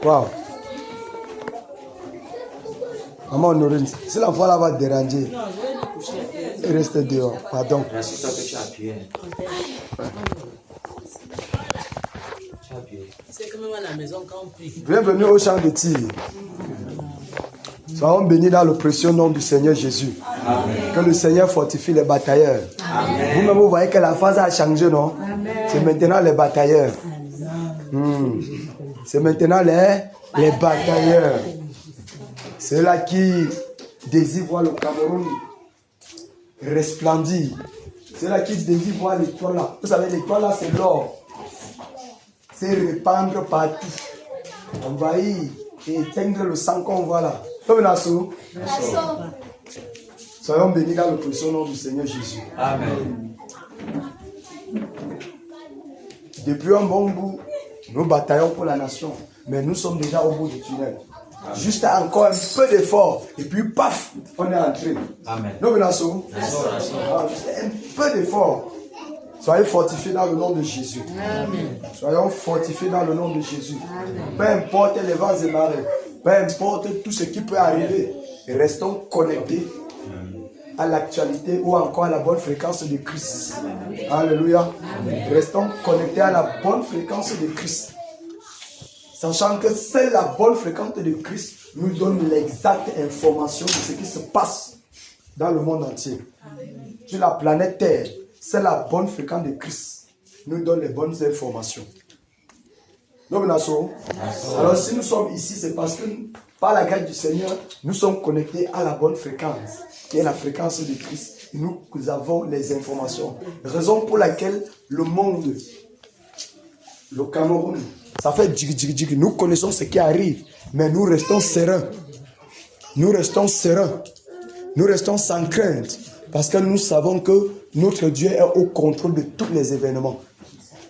Waouh. Maman Honorine, si la voix là va te déranger, reste dehors. Pardon. Rassure-toi que tu as appuyé. C'est quand même à la maison quand on prie. Bienvenue au champ de tir. Soyons bénis dans le précieux nom du Seigneur Jésus. Amen. Que le Seigneur fortifie les batailleurs. Vous-même, vous voyez que la phase a changé, non? C'est maintenant les batailleurs. C'est maintenant les batailleurs. C'est là qui désirent voir le Cameroun resplendir. C'est là qui désirent voir l'étoile là. Vous savez, l'étoile là, c'est l'or. C'est répandre partout. Envahir et éteindre le sang qu'on voit là. Soyons bénis dans le précieux nom du Seigneur Jésus. Amen. Depuis un bon bout, nous bataillons pour la nation. Mais nous sommes déjà au bout du tunnel. Juste encore un peu d'effort. Et puis, paf, on est entré. Amen. Nous venons juste un peu d'effort. Soyez fortifiés dans le nom de Jésus. Amen. Soyons fortifiés dans le nom de Jésus. Peu importe les vents et marées. Peu importe tout ce qui peut arriver. Restons connectés à l'actualité ou encore à la bonne fréquence de Christ. Alléluia. Restons connectés à la bonne fréquence de Christ. Sachant que c'est la bonne fréquence de Christ nous donne l'exacte information de ce qui se passe dans le monde entier. Sur la planète Terre, c'est la bonne fréquence de Christ nous donne les bonnes informations. Alors si nous sommes ici, c'est parce que par la grâce du Seigneur, nous sommes connectés à la bonne fréquence, qui est la fréquence de Christ. Nous avons les informations. Raison pour laquelle le monde, le Cameroun, ça fait djig. Nous connaissons ce qui arrive, mais nous restons sereins. Nous restons sereins. Nous restons sans crainte, parce que nous savons que notre Dieu est au contrôle de tous les événements.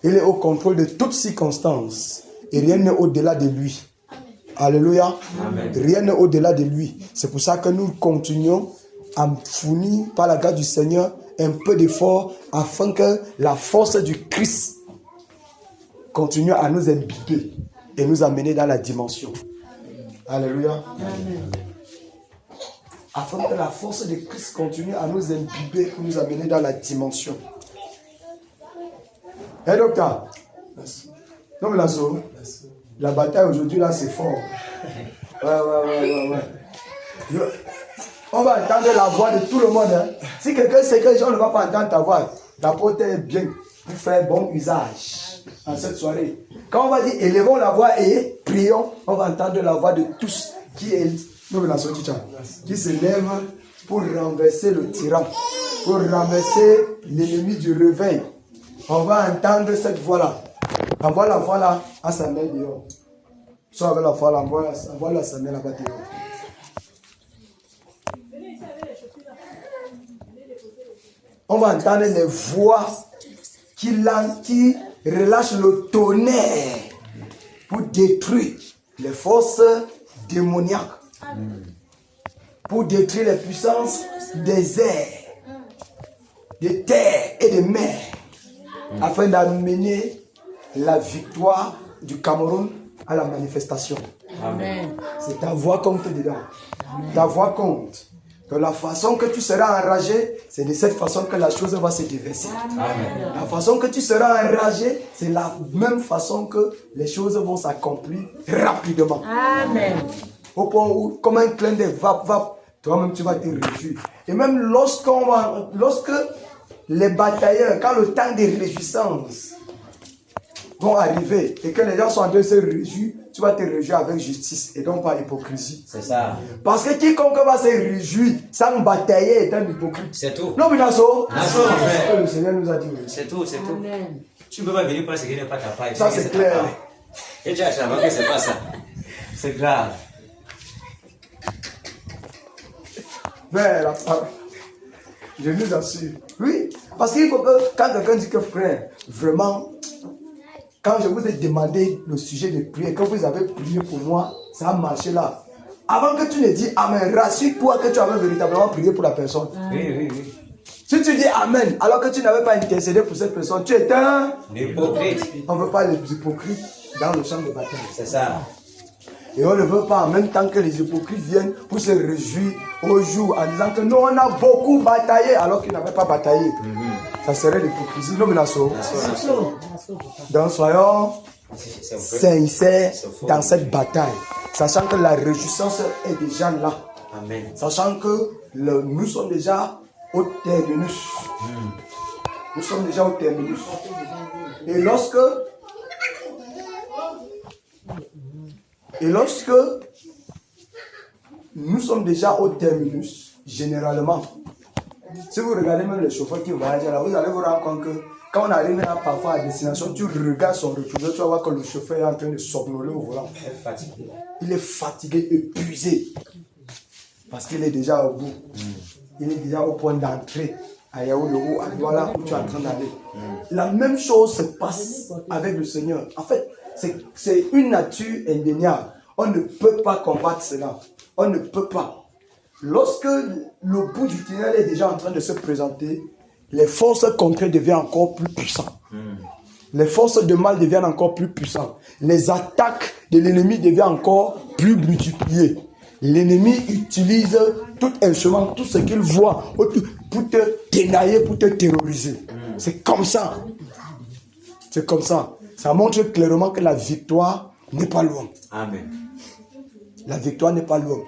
Il est au contrôle de toutes circonstances. Et rien n'est au-delà de lui. Alléluia. Amen. Rien n'est au-delà de lui. C'est pour ça que nous continuons à fournir par la grâce du Seigneur un peu d'effort afin que la force du Christ continue à nous imbiber et nous amener dans la dimension. Alléluia. Amen. Afin que la force de Christ continue à nous imbiber et nous amener dans la dimension. Hey docteur. Non mais la bataille aujourd'hui là c'est fort. Ouais. On va entendre la voix de tout le monde. Hein. Si quelqu'un sait que les gens ne vont pas entendre ta voix, la porte est bien pour faire bon usage en cette soirée. Quand on va dire élevons la voix et prions, on va entendre la voix de tous qui se lèvent pour renverser le tyran, pour renverser l'ennemi du réveil. On va entendre cette voix-là. Envoie la voix là à sa mère dehors. Soit avec la voix là, envoie la sa mère là-bas dehors. On va entendre les voix qui relâchent le tonnerre pour détruire les forces démoniaques, pour détruire les puissances des airs, des terres et des mers, afin d'amener la victoire du Cameroun à la manifestation. Amen. C'est ta voix compte dedans. Amen. Ta voix compte. De la façon que tu seras enragé, c'est de cette façon que la chose va se déverser. Amen. La façon que tu seras enragé, c'est la même façon que les choses vont s'accomplir rapidement. Amen. Au point où, comme un clin d'œil, toi-même tu vas te réjouir. Et même lorsque les batailleurs, quand le temps des réjouissances vont arriver et que les gens sont en train de se réjouir, tu vas te réjouir avec justice et donc par hypocrisie. C'est ça. Parce que quiconque va se réjouir sans batailler est un hypocrite. C'est tout. Non, mais le Seigneur nous a dit. C'est tout. Amen. Tu ne peux pas venir pour ce qui n'est pas ta part. Ça, c'est clair. Et tu as remarqué que ce n'est pas ça. C'est grave. Mais la parole, je nous assure. Oui, parce qu'il faut que quand quelqu'un dit que frère, vraiment, quand je vous ai demandé le sujet de prière, quand vous avez prié pour moi, ça a marché là. Avant que tu ne dises Amen, rassure-toi que tu avais véritablement prié pour la personne. Oui. Si tu dis Amen, alors que tu n'avais pas intercédé pour cette personne, tu es un hypocrite. On ne veut pas les hypocrites dans le champ de bataille. C'est ça. Et on ne veut pas en même temps que les hypocrites viennent pour se réjouir au jour en disant que nous on a beaucoup bataillé alors qu'ils n'avaient pas bataillé. Ça serait l'hypocrisie. Non, mais donc soyons sincères dans cette bataille, sachant que la réjouissance est déjà là. Amen. Sachant que nous sommes déjà au terminus. Nous sommes déjà au terminus. Et lorsque nous sommes déjà au terminus, généralement, si vous regardez même les chauffeurs qui voyagent là, vous allez vous rendre compte que quand on arrive là parfois à destination, tu regardes son retour, tu vas voir que le chauffeur est en train de somnoler au volant. Il est fatigué, épuisé. Parce qu'il est déjà au bout. Il est déjà au point d'entrée à Yaoundé ou à Douala où tu es en train d'aller. La même chose se passe avec le Seigneur. En fait, c'est une nature indéniable. On ne peut pas combattre cela. On ne peut pas. Lorsque le bout du tunnel est déjà en train de se présenter, les forces concrètes deviennent encore plus puissantes. Les forces de mal deviennent encore plus puissantes. Les attaques de l'ennemi deviennent encore plus multipliées. L'ennemi utilise tout instrument, tout ce qu'il voit pour te ténailler, pour te terroriser. C'est comme ça. C'est comme ça. Ça montre clairement que la victoire n'est pas loin. Amen. La victoire n'est pas loin.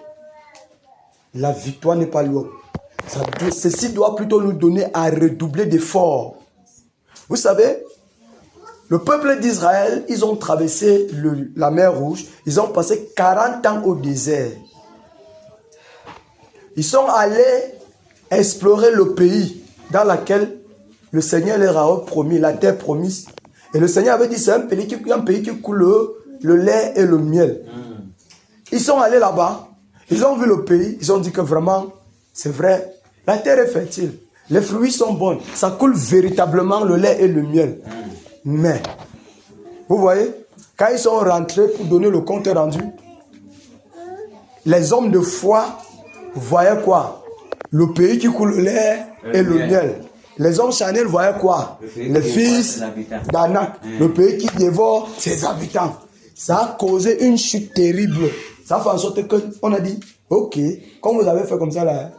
La victoire n'est pas loin. Ceci doit plutôt nous donner à redoubler d'efforts. Vous savez, le peuple d'Israël, ils ont traversé la mer Rouge. Ils ont passé 40 ans au désert. Ils sont allés explorer le pays dans lequel le Seigneur leur a promis, la terre promise. Et le Seigneur avait dit, c'est un pays qui coule le lait et le miel. Ils sont allés là-bas, ils ont vu le pays, ils ont dit que vraiment, c'est vrai, la terre est fertile, les fruits sont bons, ça coule véritablement le lait et le miel. Mais, vous voyez, quand ils sont rentrés pour donner le compte rendu, les hommes de foi voyaient quoi? Le pays qui coule le lait et le miel. Les hommes charnels voyaient quoi? Les fils d'Anak, le pays qui dévore ses habitants. Ça a causé une chute terrible. Ça a fait en sorte qu'on a dit, ok, comme vous avez fait comme ça là,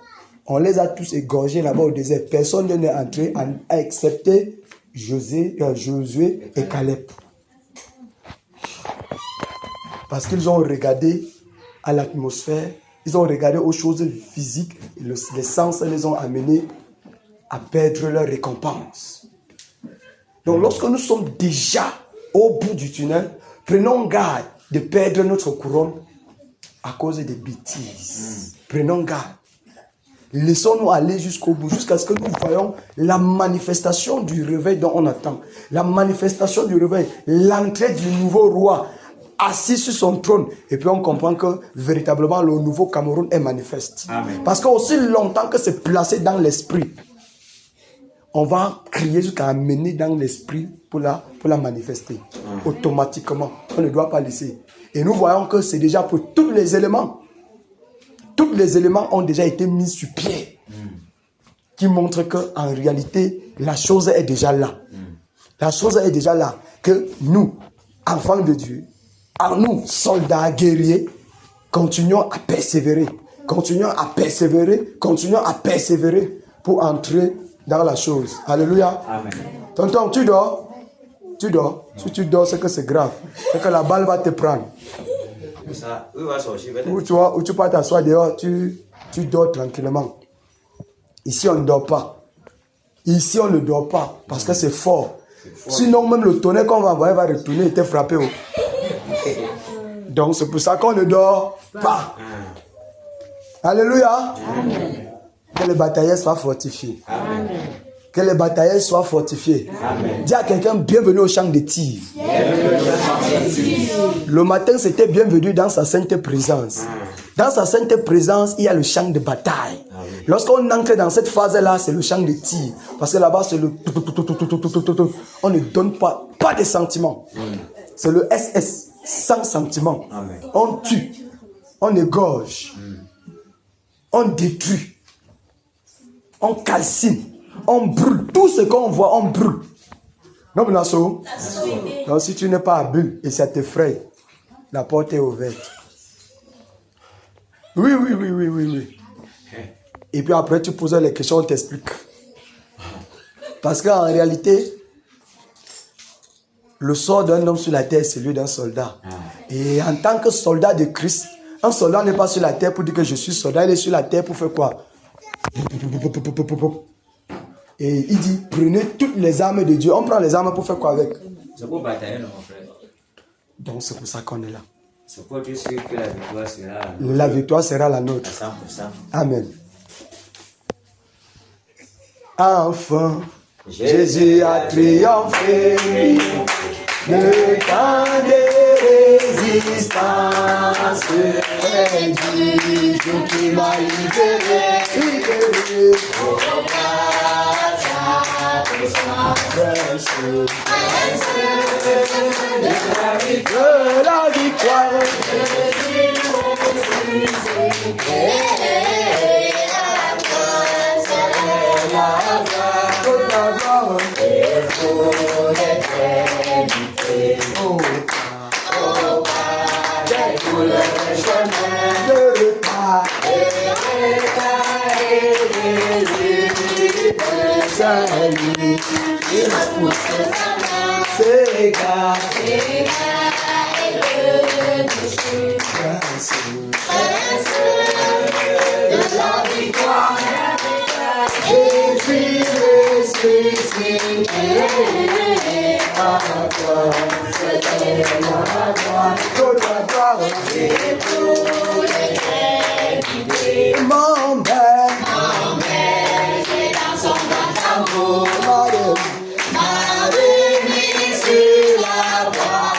on les a tous égorgés là-bas au désert. Personne n'est entré, excepté Josué et Caleb. Parce qu'ils ont regardé à l'atmosphère, ils ont regardé aux choses physiques, et les sens les ont amenés à perdre leur récompense. Donc lorsque nous sommes déjà au bout du tunnel, prenons garde de perdre notre couronne à cause des bêtises. Prenons garde. Laissons-nous aller jusqu'au bout, jusqu'à ce que nous voyons la manifestation du réveil dont on attend. La manifestation du réveil, l'entrée du nouveau roi assis sur son trône. Et puis on comprend que véritablement le nouveau Cameroun est manifeste. Amen. Parce qu'aussi longtemps que c'est placé dans l'esprit, on va crier jusqu'à amener dans l'esprit pour la manifester. Automatiquement. On ne doit pas laisser. Et nous voyons que c'est déjà pour tous les éléments. Tous les éléments ont déjà été mis sur pied. Qui montrent qu'en réalité, la chose est déjà là. La chose est déjà là. Que nous, enfants de Dieu, en nous, soldats guerriers, continuons à persévérer. Continuons à persévérer. Continuons à persévérer pour entrer dans la chose. Alléluia. Amen. Tonton, tu dors? Tu dors? Si tu dors, c'est que c'est grave. C'est que la balle va te prendre. Ou tu peux t'asseoir dehors, tu dors tranquillement. Ici, on ne dort pas. Ici, on ne dort pas parce que c'est fort. Sinon, même le tonnerre qu'on va envoyer va retourner et te frapper. Donc, c'est pour ça qu'on ne dort pas. Alléluia. Amen. Que les bataillers soient fortifiés. Amen. Que les bataillers soient fortifiés. Amen. Dis à quelqu'un, bienvenue au champ de tir. Le matin, c'était bienvenue dans sa sainte présence. Dans sa sainte présence, il y a le champ de bataille. Lorsqu'on entre dans cette phase-là, c'est le champ de tir. Parce que là-bas, c'est le... On ne donne pas de sentiments. C'est le SS, sans sentiment. On tue, on égorge, on détruit, on calcine, On brûle. Tout ce qu'on voit, on brûle. Non, Nassau? Non, si tu n'es pas à bulle et ça t'effraie, la porte est ouverte. Oui. Et puis après, tu poses les questions, on t'explique. Parce qu'en réalité, le sort d'un homme sur la terre, c'est celui d'un soldat. Et en tant que soldat de Christ, un soldat n'est pas sur la terre pour dire que je suis soldat, il est sur la terre pour faire quoi? Et il dit, prenez toutes les armes de Dieu. On prend les armes pour faire quoi avec? C'est pour batailler, mon frère. Donc c'est pour ça qu'on est là. C'est pour dire que la victoire sera la victoire sera la nôtre. À 100%. Amen. Enfin, Jésus a triomphé. Le temps de résistance est du jour qui m'a libéré. De la victoire. Mon père, j'ai dans son grand amour, m'a remis sur la voie,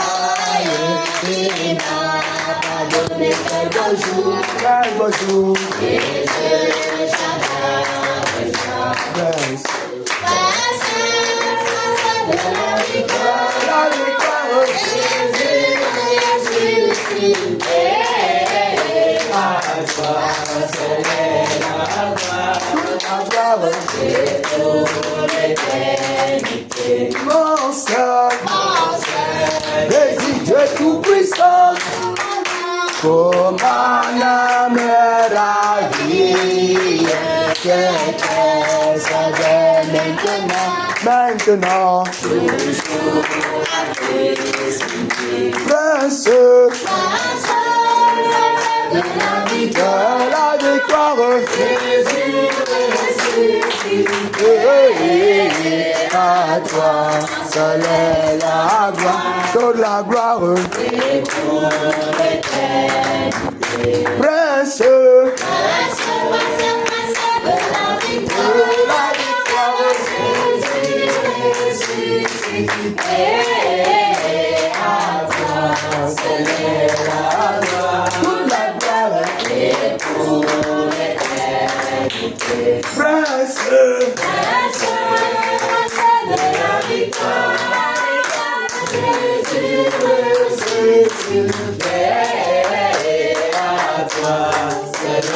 il m'a pardonné quelques jours, et je chanterai de la victoire, Jésus ressuscité. Mon Seigneur, Jésus, Dieu tout-puissant, comme un âme ravie, que ça maintenant, toujours Prince de la victoire, Jésus ressuscité. À toi seul est la gloire, toute la gloire et pour l'éternité. Prince de la victoire, Jésus ressuscité. À toi seul est la gloire, toute la gloire et pour l'éternité. Prince de la victoire, Jésus ressuscité. À toi seul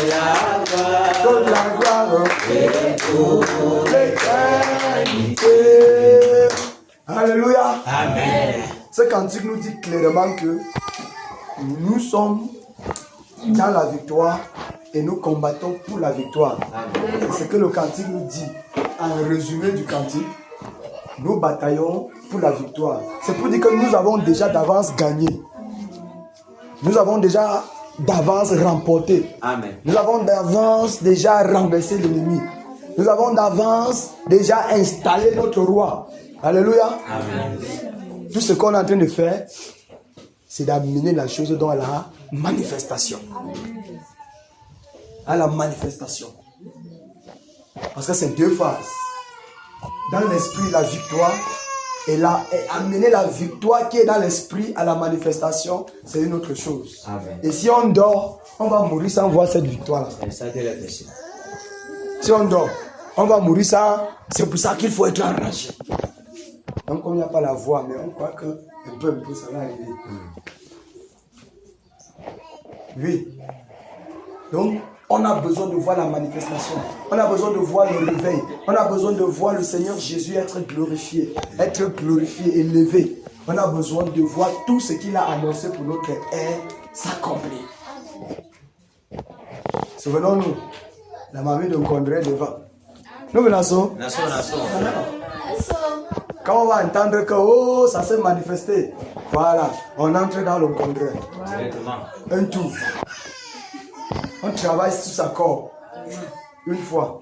la gloire, toute la gloire et pour l'éternité. Alléluia. Amen. Ce cantique nous dit clairement que nous sommes dans la victoire et nous combattons pour la victoire. C'est ce que le cantique nous dit. En résumé du cantique, nous bataillons pour la victoire. C'est pour dire que nous avons déjà d'avance gagné. Nous avons déjà d'avance remporté. Amen. Nous avons d'avance déjà renversé l'ennemi. Nous avons d'avance déjà installé notre roi. Alléluia. Amen. Tout ce qu'on est en train de faire, c'est d'amener la chose dans la manifestation. À la manifestation. Parce que c'est deux phases. Dans l'esprit, la victoire. Et amener la victoire qui est dans l'esprit à la manifestation, c'est une autre chose. Amen. Et si on dort, on va mourir sans voir cette victoire-là. Si on dort, on va mourir sans. C'est pour ça qu'il faut être enragé. Donc, on n'a pas la voix, mais on croit que un peu, ça va arriver. Oui. Donc, On a besoin de voir la manifestation. On a besoin de voir le réveil. On a besoin de voir le Seigneur Jésus être glorifié, élevé. On a besoin de voir tout ce qu'il a annoncé pour notre ère s'accomplir. Souvenons-nous, la mamie de Condré devant. Nous venons. Quand on va entendre que oh, ça s'est manifesté, voilà, on entre dans le Condré. Un tour. On travaille tous à corps. Une fois.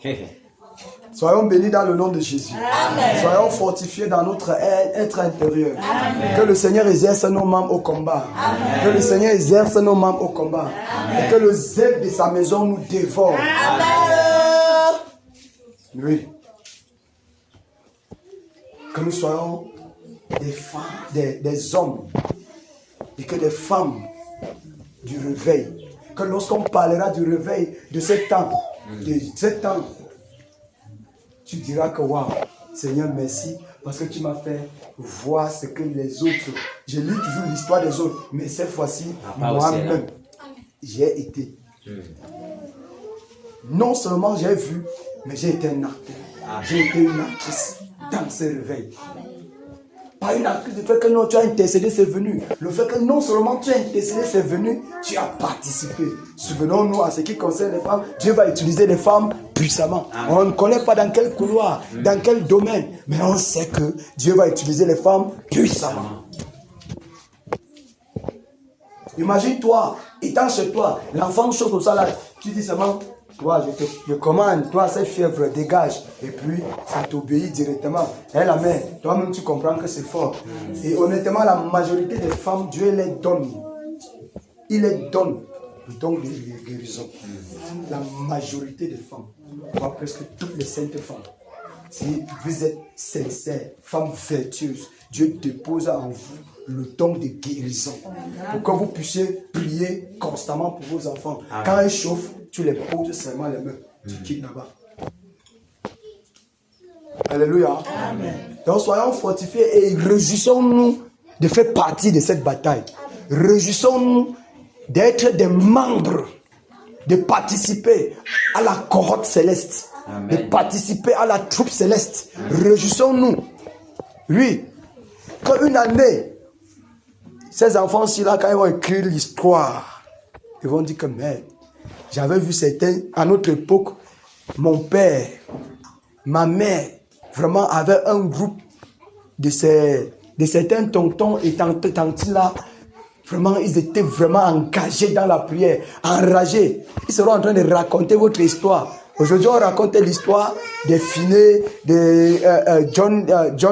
Soyons bénis dans le nom de Jésus. Amen. Soyons fortifiés dans notre être intérieur. Amen. Que le Seigneur exerce nos membres au combat. Amen. Que le Seigneur exerce nos membres au combat. Amen. Et que le zèle de sa maison nous dévore. Amen. Oui. Que nous soyons des femmes, des hommes. Et que des femmes du réveil. Que lorsqu'on parlera du réveil de ce temps, tu diras que waouh, Seigneur, merci, parce que tu m'as fait voir ce que les autres. Je lis toujours l'histoire des autres, mais cette fois-ci, moi-même, j'ai été. Non seulement j'ai vu, mais j'ai été un acteur. J'ai été une actrice dans ce réveil. Pas une actrice, le fait que non, tu as intercédé, c'est venu. Le fait que non seulement tu as intercédé, c'est venu, tu as participé. Souvenons-nous, à ce qui concerne les femmes, Dieu va utiliser les femmes puissamment. Amen. On ne connaît pas dans quel couloir, dans quel domaine, mais on sait que Dieu va utiliser les femmes puissamment. Imagine-toi, étant chez toi, l'enfant chaud comme ça là, tu dis seulement, toi, je commande, toi, cette fièvre, dégage. Et puis, ça t'obéit directement. Et la mère, toi-même, tu comprends que c'est fort. Et honnêtement, la majorité des femmes, Dieu les donne. Il les donne le don de guérison. La majorité des femmes, voire presque toutes les saintes femmes. Si vous êtes sincères, femmes vertueuses, Dieu dépose en vous le don de guérison. Pour que vous puissiez prier constamment pour vos enfants. Amen. Quand ils chauffent, tu les poses seulement les mains. Tu quittes là-bas. Alléluia. Amen. Donc soyons fortifiés et réjouissons-nous de faire partie de cette bataille. Réjouissons-nous d'être des membres, de participer à la cohorte céleste. Amen. De participer à la troupe céleste. Réjouissons-nous. Oui. Qu'une année, ces enfants-ci là, quand ils vont écrire l'histoire, ils vont dire que merde. J'avais vu certains, à notre époque, mon père, ma mère, vraiment avaient un groupe de certains tontons et tantis là. Vraiment, ils étaient vraiment engagés dans la prière, enragés. Ils seront en train de raconter votre histoire. Aujourd'hui, on raconte l'histoire des Finney, de John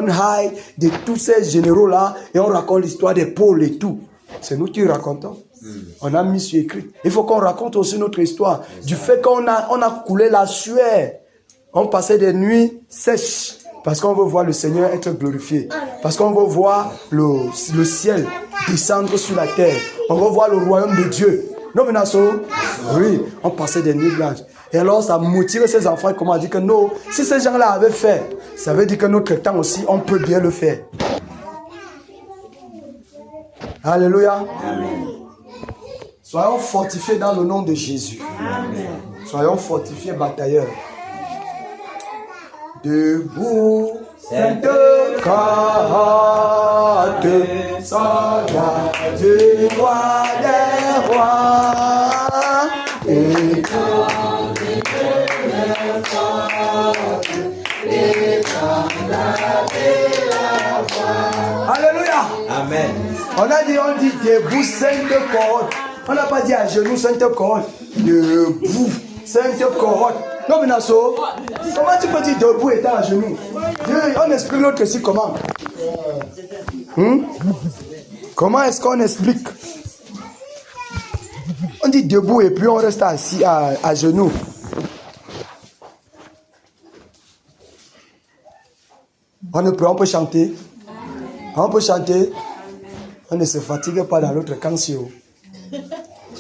Hyde, de tous ces généraux-là, et on raconte l'histoire des Paul et tout. C'est nous qui racontons. On a mis sur écrit. Il faut qu'on raconte aussi notre histoire. Du fait qu'on a coulé la sueur. On passait des nuits sèches. Parce qu'on veut voir le Seigneur être glorifié. Parce qu'on veut voir le ciel descendre sur la terre. On veut voir le royaume de Dieu. Non, mais oui, on passait des nuits blanches. Et alors, ça motive ces enfants. Et comment dire que non, si ces gens-là avaient fait, ça veut dire que notre temps aussi, on peut bien le faire. Alléluia. Amen. Soyons fortifiés dans le nom de Jésus. Amen. Soyons fortifiés batailleurs. Debout, sainte carte, soldat du roi des rois. Et quand les fortes, et quand la voix. Alléluia. Amen. On dit debout, sainte corde. On n'a pas dit à genoux, sainte corde. Debout, sainte corde. Non, mais Nasso, comment tu peux dire debout étant à genoux? On explique l'autre ici comment. Comment est-ce qu'on explique? On dit debout et puis on reste assis à genoux. On peut chanter. On peut chanter. On ne se fatigue pas dans l'autre cancio.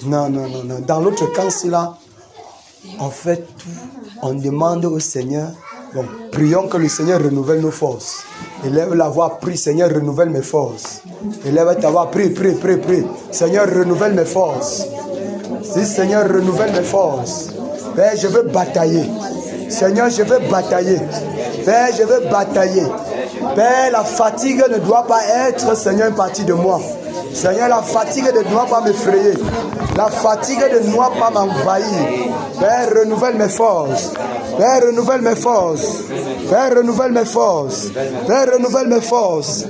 Non. Dans l'autre cancio là, on fait tout. On demande au Seigneur. Bon, prions que le Seigneur renouvelle nos forces. Élève la voix, prie, Seigneur, renouvelle mes forces. Élève ta voix, prie. Seigneur, renouvelle mes forces. Si Seigneur, renouvelle mes forces. Père, je veux batailler. Seigneur, je veux batailler. Père, je veux batailler. Père, la fatigue ne doit pas être, Seigneur, une partie de moi. Seigneur, la fatigue ne doit pas m'effrayer. La fatigue ne doit pas m'envahir. Père, renouvelle mes forces. Père, renouvelle mes forces. Père, renouvelle mes forces. Père, renouvelle mes forces.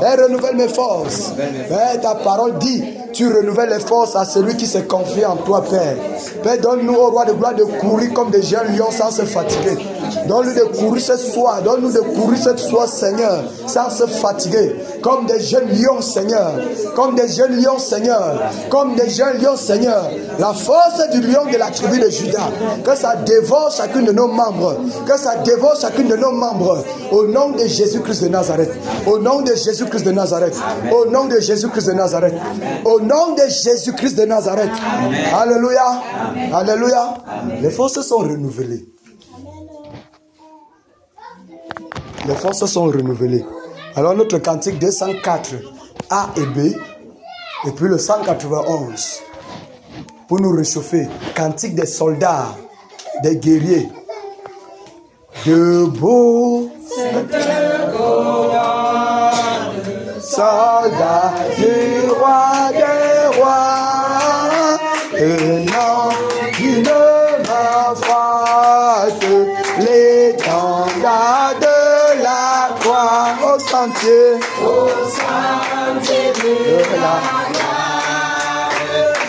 Père, renouvelle mes forces. Père, ta parole dit, tu renouvelles les forces à celui qui se confie en toi, Père. Père, donne-nous, au roi de gloire, de courir comme des jeunes lions sans se fatiguer. Donne-nous de courir ce soir. Donne-nous de courir ce soir, Seigneur, sans se fatiguer. Comme des jeunes lions, Seigneur. Comme des jeunes lions, Seigneur. Comme des jeunes lions, Seigneur. La force du lion de la tribu de Juda. Que ça dévore chacun de nos membres. Que ça dévore chacun de nos membres. Au nom de Jésus-Christ de Nazareth. Au nom de Jésus-Christ de Nazareth. Au nom de Jésus-Christ de Nazareth. Au nom de Jésus-Christ de Nazareth. Alléluia. Alléluia. Les forces sont renouvelées. Les forces sont renouvelées. Alors notre cantique 204 A et B, et puis le 191 pour nous réchauffer. Cantique des soldats, des guerriers. Debout, soldats du roi des rois, et non d'une main forte, l'étendard de la croix au sentier de la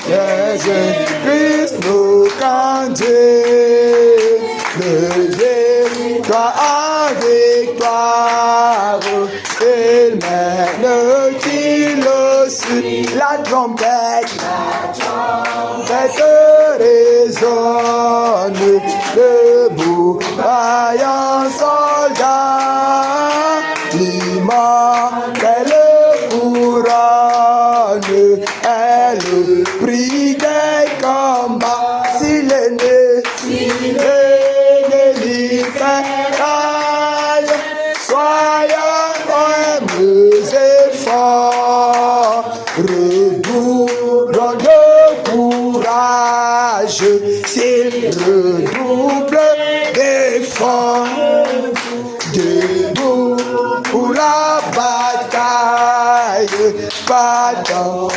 Jésus-Christ nous conduit, de victoire en victoire, il mène-t-il aussi la trompette résonne, debout, vaillant soldat, l'immortel couronne, est le prix des combats, s'il est né, l'ennemi fait rage, soyons humbles et forts, redoublons de courage, s'il redouble d'efforts, debout pour la bataille, pas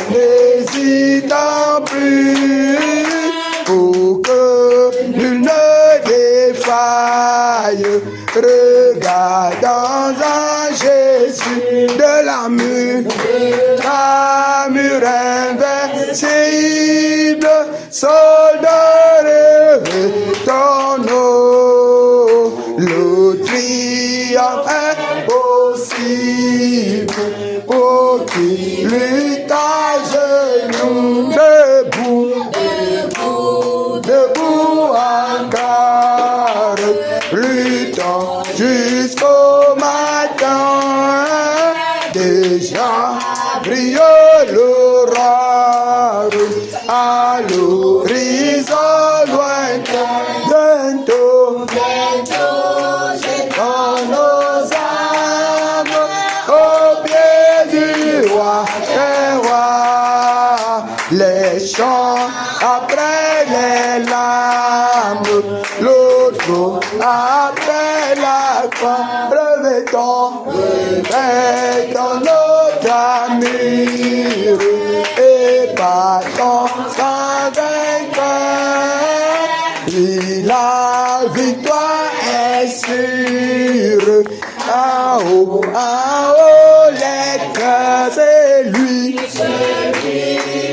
n'hésitant plus, pour que nul ne défaille, regardons en Jésus de l'armure invincible, soldat revêtons-nous, le triomphe est possible, pour qui lutte à genoux, debout encore, luttons jusqu'au matin, déjà brille l'aurore, à l'horizon lointain, bientôt, dans nos âmes, au pied du roi des rois, les chants après les larmes, l'autre après la croix, revêtons notre armure et partons sans vainqueur. La victoire est sûre. En haut, les cœurs, c'est lui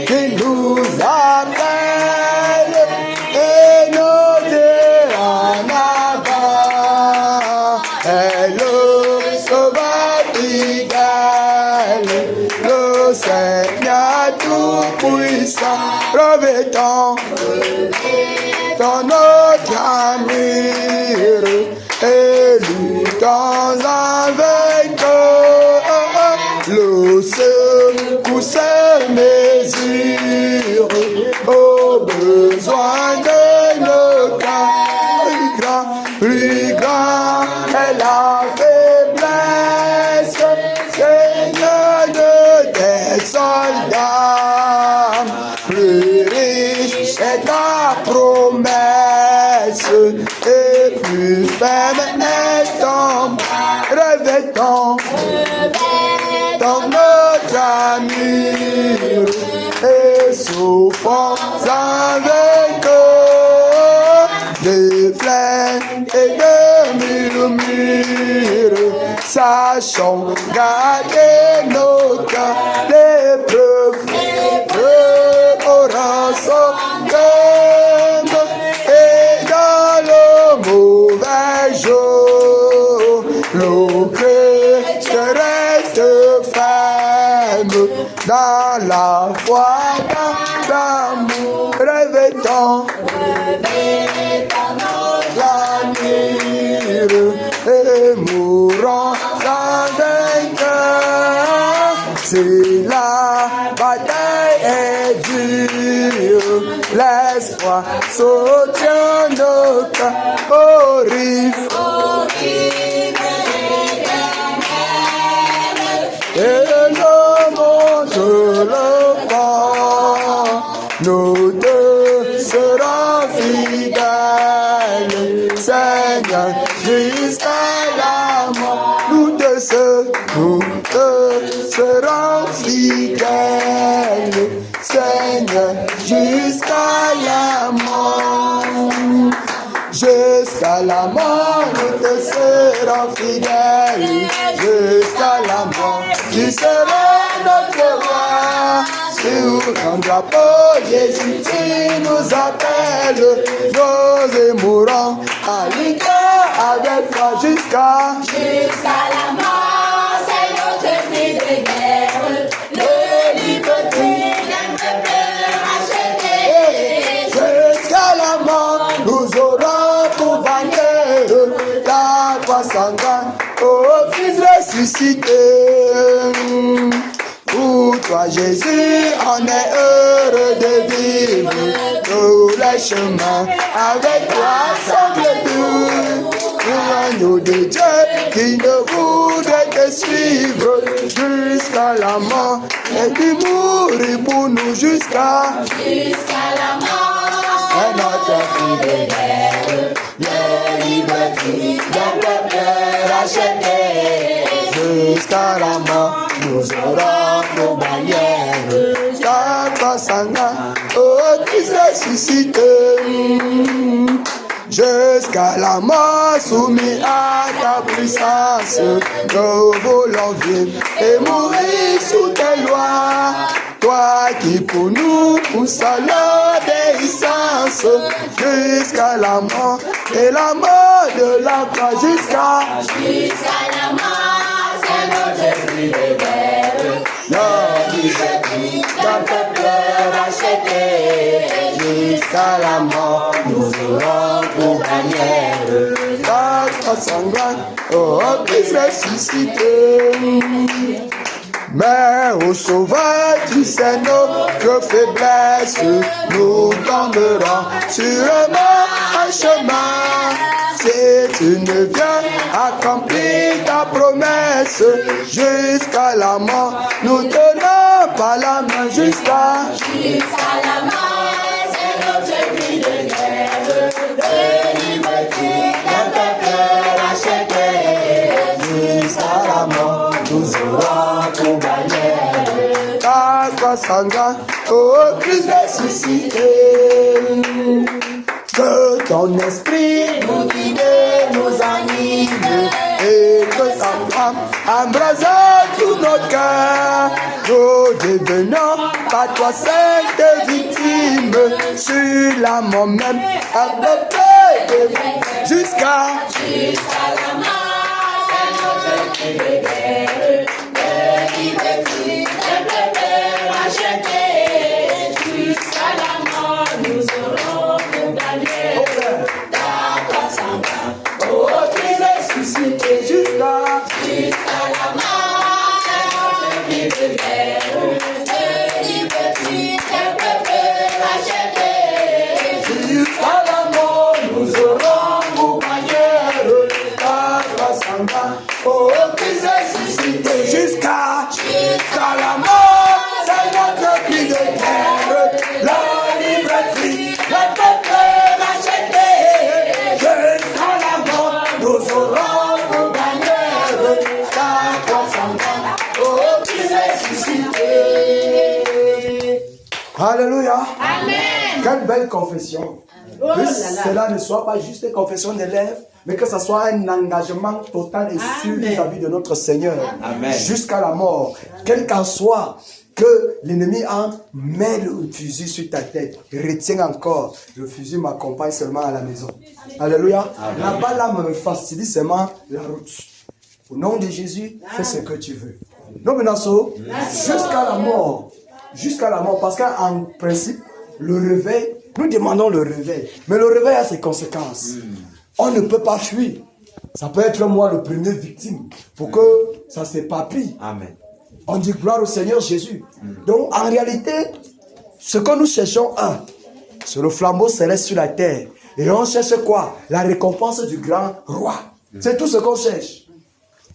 qui nous appelle et nous dit en avant. Et le sauveur fidèle, le Seigneur tout-puissant, revêtons notre armure et luttons avec le secours se mesure au besoin de nos cœurs. Plus grand est la faiblesse, Seigneur des soldats. Plus riche est ta promesse. ferme est ton revêtant dans notre amour et souffrons avec de plaintes et de murmures, sachons garder nos cœurs, l'épreuve aura son terme, et dans le mauvais jour, le cœur reste ferme, dans la foi, dans l'amour, revêtant l'amour et mourant sans vainqueur. Si la bataille est dure, l'espoir soutient nos cœurs horribles. Et le monde le prend, nous te serons fidèles, Seigneur, jusqu'à la mort. Nous te serons fidèles, Seigneur, jusqu'à la mort. Jusqu'à la mort, nous te serons fidèles. Jusqu'à la mort, tu seras notre roi. Sur ton drapeau, Jésus, tu nous appelles. Nous et mourons à l'écart avec toi jusqu'à la mort, c'est notre cri de guerre. Le liberté d'un peuple racheté. Jusqu'à la mort, nous aurons pour bannière la croix sanguine au Fils ressuscité. Pour toi, Jésus, on est heureux de vivre tous les chemins. Avec toi, semble doux. Pour agneau de Dieu qui ne voudrait que suivre jusqu'à la mort. Et qui mourit pour nous jusqu'à la mort. C'est notre cri de guerre. Le liberté d'un peuple racheté. Jusqu'à la mort, nous aurons nos bannières. Jusqu'à Sanga, oh Christ ressuscité. Jusqu'à la mort, soumis à ta puissance, nous voulons vivre et mourir sous tes lois. Toi qui pour nous pousse à l'obéissance, jusqu'à la mort et la mort de la croix jusqu'à la mort, c'est notre cri de guerre. la liberté d'un peuple racheté. Jusqu'à la mort, nous aurons pour bannière la croix sanglante, oh Christ ressuscité. Mais au Sauveur, tu sais notre faiblesse, nous tomberons sûrement un chemin. Si tu ne viens accomplir ta promesse jusqu'à la mort, nous tenons pas la main jusqu'à la mort, c'est notre cri de guerre. De liberté d'un peuple racheté. Jusqu'à la mort, nous aurons pour bannière ta croix sanglante, oh Christ ressuscité. Que ton esprit nous guide, nous anime, et que sa flamme embrase tout notre cœur. Nous devenons par toi sainte victime, sur la mort même, un peuple de vie, jusqu'à la mort, c'est notre cri de guerre. De liberté d'un peuple racheté. Jusqu'à la mort, nous aurons pour bannière ta croix sanglante, oh Christ ressuscité. Jusqu'à la mort, c'est notre cri de guerre. De liberté d'un peuple racheté. Jusqu'à la mort, nous aurons pour bannière ta croix sanglante, oh Christ ressuscité. Jusqu'à la mort, c'est notre cri de guerre. La liberté, le peuple racheté. Jusqu'à la mort, ressuscité. Alléluia. Amen. Quelle belle confession. Oh Que là là. cela ne soit pas juste une confession des lèvres, mais que ce soit un engagement total et sûr Amen. vis-à-vis de notre Seigneur. Amen. Jusqu'à la mort. Quel qu'en soit que l'ennemi met le fusil sur ta tête. Retiens encore, le fusil m'accompagne seulement à la maison. Alléluia. La balle me facilite seulement la route. Au nom de Jésus, fais ce que tu veux. Non, mais jusqu'à la mort. Jusqu'à la mort. Parce qu'en principe, le réveil, nous demandons le réveil. Mais le réveil a ses conséquences. On ne peut pas fuir. Ça peut être moi le premier victime. Pour que ça s'épapille. Amen. On dit gloire au Seigneur Jésus. Donc en réalité, ce que nous cherchons, c'est le flambeau céleste sur la terre. Et on cherche quoi? La récompense du grand roi. C'est tout ce qu'on cherche.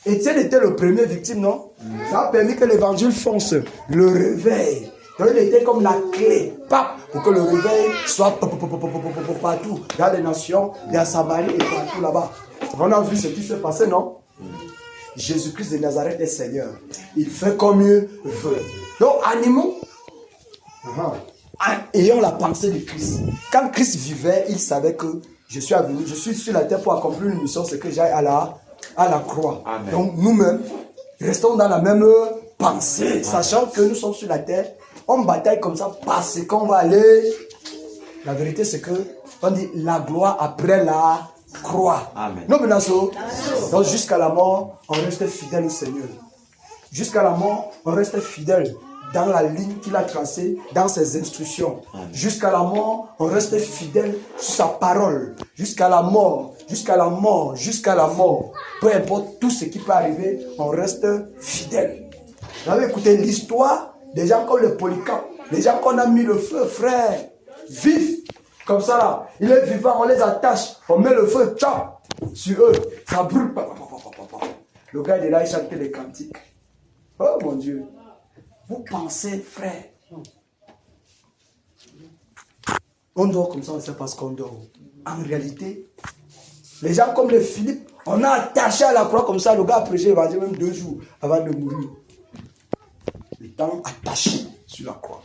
Étienne était le premier victime, non? Ça a permis que l'évangile fonce. Le réveil. Donc il était comme la clé, pour que le réveil soit partout, dans les nations, dans Samarie et partout là-bas. On a vu ce qui s'est passé, non? Jésus-Christ de Nazareth est Seigneur. Il fait comme il veut. Donc animons, ayons la pensée de Christ. Quand Christ vivait, il savait que je suis sur la terre pour accomplir une mission, c'est que j'aille à la croix. Amen. Donc nous-mêmes, restons dans la même pensée, sachant que nous sommes sur la terre. On bataille comme ça parce qu'on va aller. La vérité, c'est que on dit la gloire après la croix. Amen. Non, mais donc jusqu'à la mort, on reste fidèle au Seigneur. Jusqu'à la mort, on reste fidèle dans la ligne qu'il a tracée, dans ses instructions. Jusqu'à la mort, on reste fidèle sur sa parole. Jusqu'à la mort, jusqu'à la mort, jusqu'à la mort. Peu importe tout ce qui peut arriver, on reste fidèle. Vous avez écouté l'histoire des gens comme le Polycarpe, les gens qu'on a mis le feu, frère, vif, comme ça là. Il est vivant, on les attache, on met le feu, tchap, sur eux, ça brûle. Le gars est là, il chantait les cantiques. Oh mon Dieu, vous pensez, frère, on dort comme ça, on ne sait pas ce qu'on dort. En réalité, les gens comme les Philippe, on a attaché à la croix comme ça, le gars a prêché l'évangile même 2 jours avant de mourir. Étant attaché sur la croix.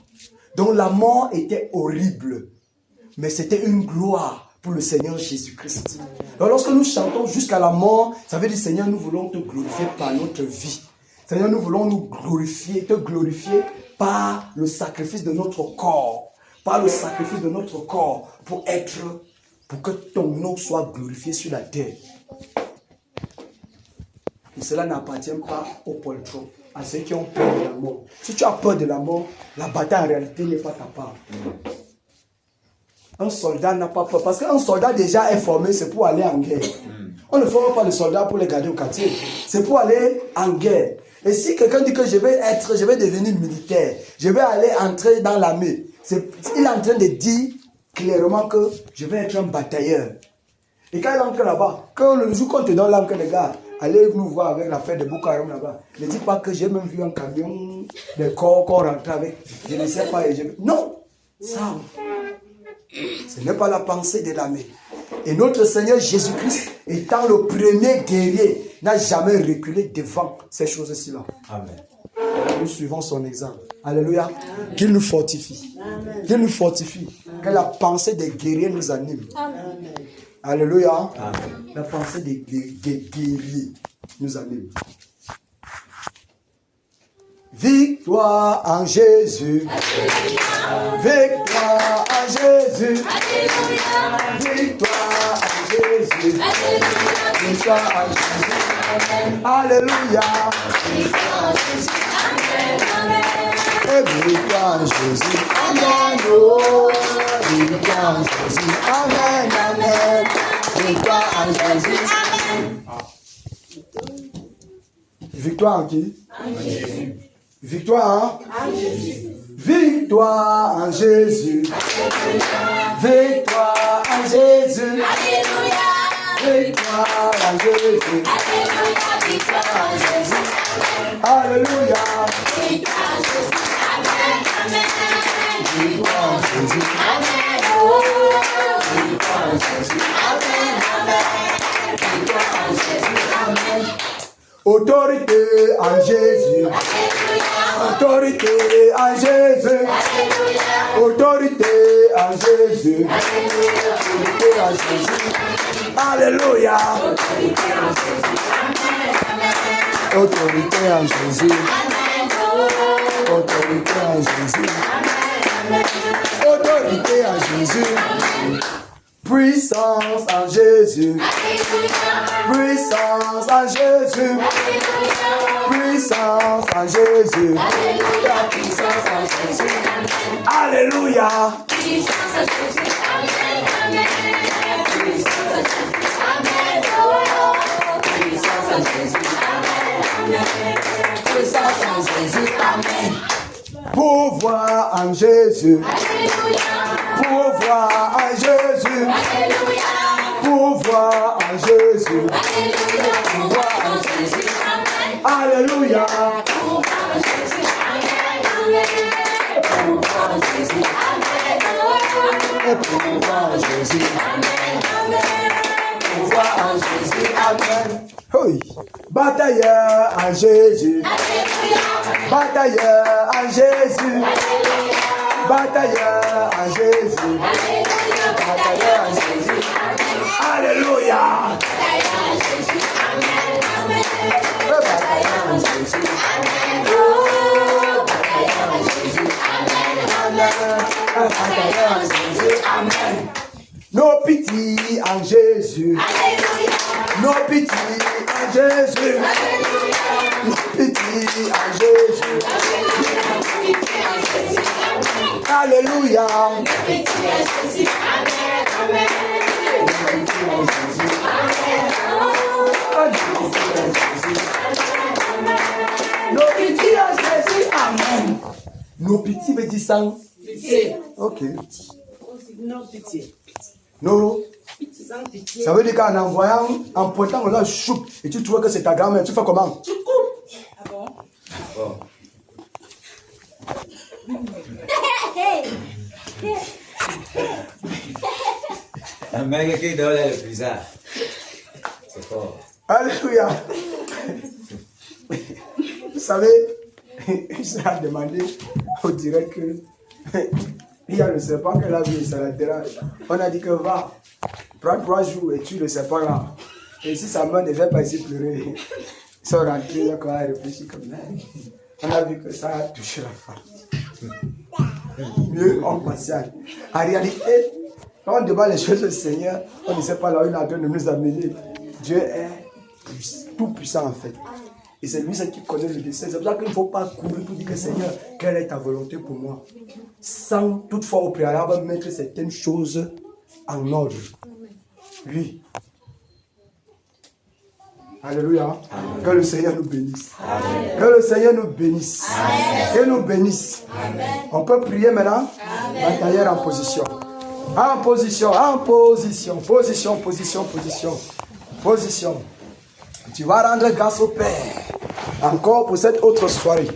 Donc la mort était horrible, mais c'était une gloire pour le Seigneur Jésus-Christ. Donc lorsque nous chantons jusqu'à la mort, ça veut dire Seigneur, nous voulons te glorifier par notre vie. Seigneur, nous voulons nous glorifier, te glorifier par le sacrifice de notre corps, par le sacrifice de notre corps, pour que ton nom soit glorifié sur la terre. Et cela n'appartient pas aux poltrons, à ceux qui ont peur de la mort. Si tu as peur de la mort, la bataille en réalité n'est pas ta part. Un soldat n'a pas peur. Parce qu'un soldat déjà est formé, c'est pour aller en guerre. On ne forme pas les soldats pour les garder au quartier. C'est pour aller en guerre. Et si quelqu'un dit que je vais devenir militaire, je vais aller entrer dans l'armée, il est en train de dire clairement que je vais être un batailleur. Et quand il entre là-bas, quand le jour qu'on te donne l'âme, que les gars, allez nous voir avec la fête de Boko-Haram là-bas. Ne dis pas que j'ai même vu un camion de corps qu'on rentre avec. Je ne sais pas. Non, ça, ce n'est pas la pensée de l'armée. Et notre Seigneur Jésus-Christ, étant le premier guerrier, n'a jamais reculé devant ces choses-ci là. Amen. Nous suivons son exemple. Alléluia. Qu'il nous fortifie. Qu'il nous fortifie. Que la pensée des guerriers nous anime. Amen. Alléluia. Amen. La pensée des guerriers nous anime. Victoire en Jésus. Victoire en Jésus. Victoire en Jésus. Victoire en Jésus. Alléluia. Et victoire en Jésus. Amen. Oh, victoire en Jésus. Amen. Amen. Victoire en Jésus. Victoire en qui? En Jésus. Victoire en Jésus. Victoire en Jésus. Victoire en Jésus. Victoire en Jésus. Victoire en Jésus. Alléluia. Victoire en Jésus. Victoire en Jésus. Victoire en Jésus. Autorité en Jésus. Autorité en Jésus. Autorité en Jésus. Autorité en Jésus. Alléluia. Autorité en Jésus. Autorité en Jésus. Autorité en Jésus. Puissance en Jésus. Puissance en Jésus. Puissance en Jésus. Puissance en Jésus. Alléluia. Puissance en Jésus. Amen. Amen. Puissance en Jésus. Amen. Puissance en Jésus. Amen. Amen. Puissance en Jésus. Amen. Pouvoir en Jésus. Alléluia. Pouvoir en Jésus. Alléluia. Pouvoir en Jésus. Alléluia. Pouvoir en Jésus. Amen. Alléluia. Pouvoir en Jésus. Amen. Amen. Pouvoir en Jésus. Amen. Et pouvoir en Jésus. Amen. Amen. Pouvoir en Jésus. Amen. Oui. Batailleur en Jésus. Alléluia. Batailleur en Jésus. Alléluia. Batailleur en Jésus. Alléluia. Batailleur en Jésus. Alléluia. Batailleur en Jésus. Amen. Amen. Batailleur en Jésus. Amen. Oh, batailleur en Jésus. Amen. Amen. Batailleur en Jésus. Amen. Nos pitiés en Jésus. Alléluia. Nos pitiés en Jésus. Alléluia. Nos pitiés en Jésus. Pitié en Jésus. Amen. Alléluia. Pitié en Jésus. Amen. Amen. Pitié en Jésus. Amen. Nos pitiés en Jésus. Amen. Nos pitiés veut dire sans. Pitié. Ok. Non, pitié. Non. Sans pitié. Ça veut dire qu'en envoyant, en pointant la choupe, et tu trouves que c'est ta grand-mère, tu fais comment? Tu coupes. Ah bon? Bon. Un mec qui donne le bizarre. C'est fort. Alléluia. Vous savez, je a demandé, on dirait que il y a le serpent qu'elle a vu, ça la dérange. On a dit que va, prends 3 jours et tue le serpent là. Et si sa main ne fait pas ici pleurer, ils sont rentrés là quand elle a réfléchi comme ça. On a vu que ça a touché la femme. Mieux on patiente. En réalité, quand on demande les choses au Seigneur, on ne sait pas là où il est en train de nous amener. Dieu est tout puissant en fait. Et c'est lui qui connaît le dessein. C'est pour ça qu'il ne faut pas courir pour dire que Seigneur, quelle est ta volonté pour moi? Sans toutefois au préalable mettre certaines choses en ordre. Lui. Alléluia. Que le Seigneur nous bénisse. Amen. Que le Seigneur nous bénisse. Amen. Et nous bénisse. Amen. On peut prier maintenant. Batailleur en position. En position, en position. Position, position, position. Position. Tu vas rendre grâce au Père. Encore pour cette autre soirée.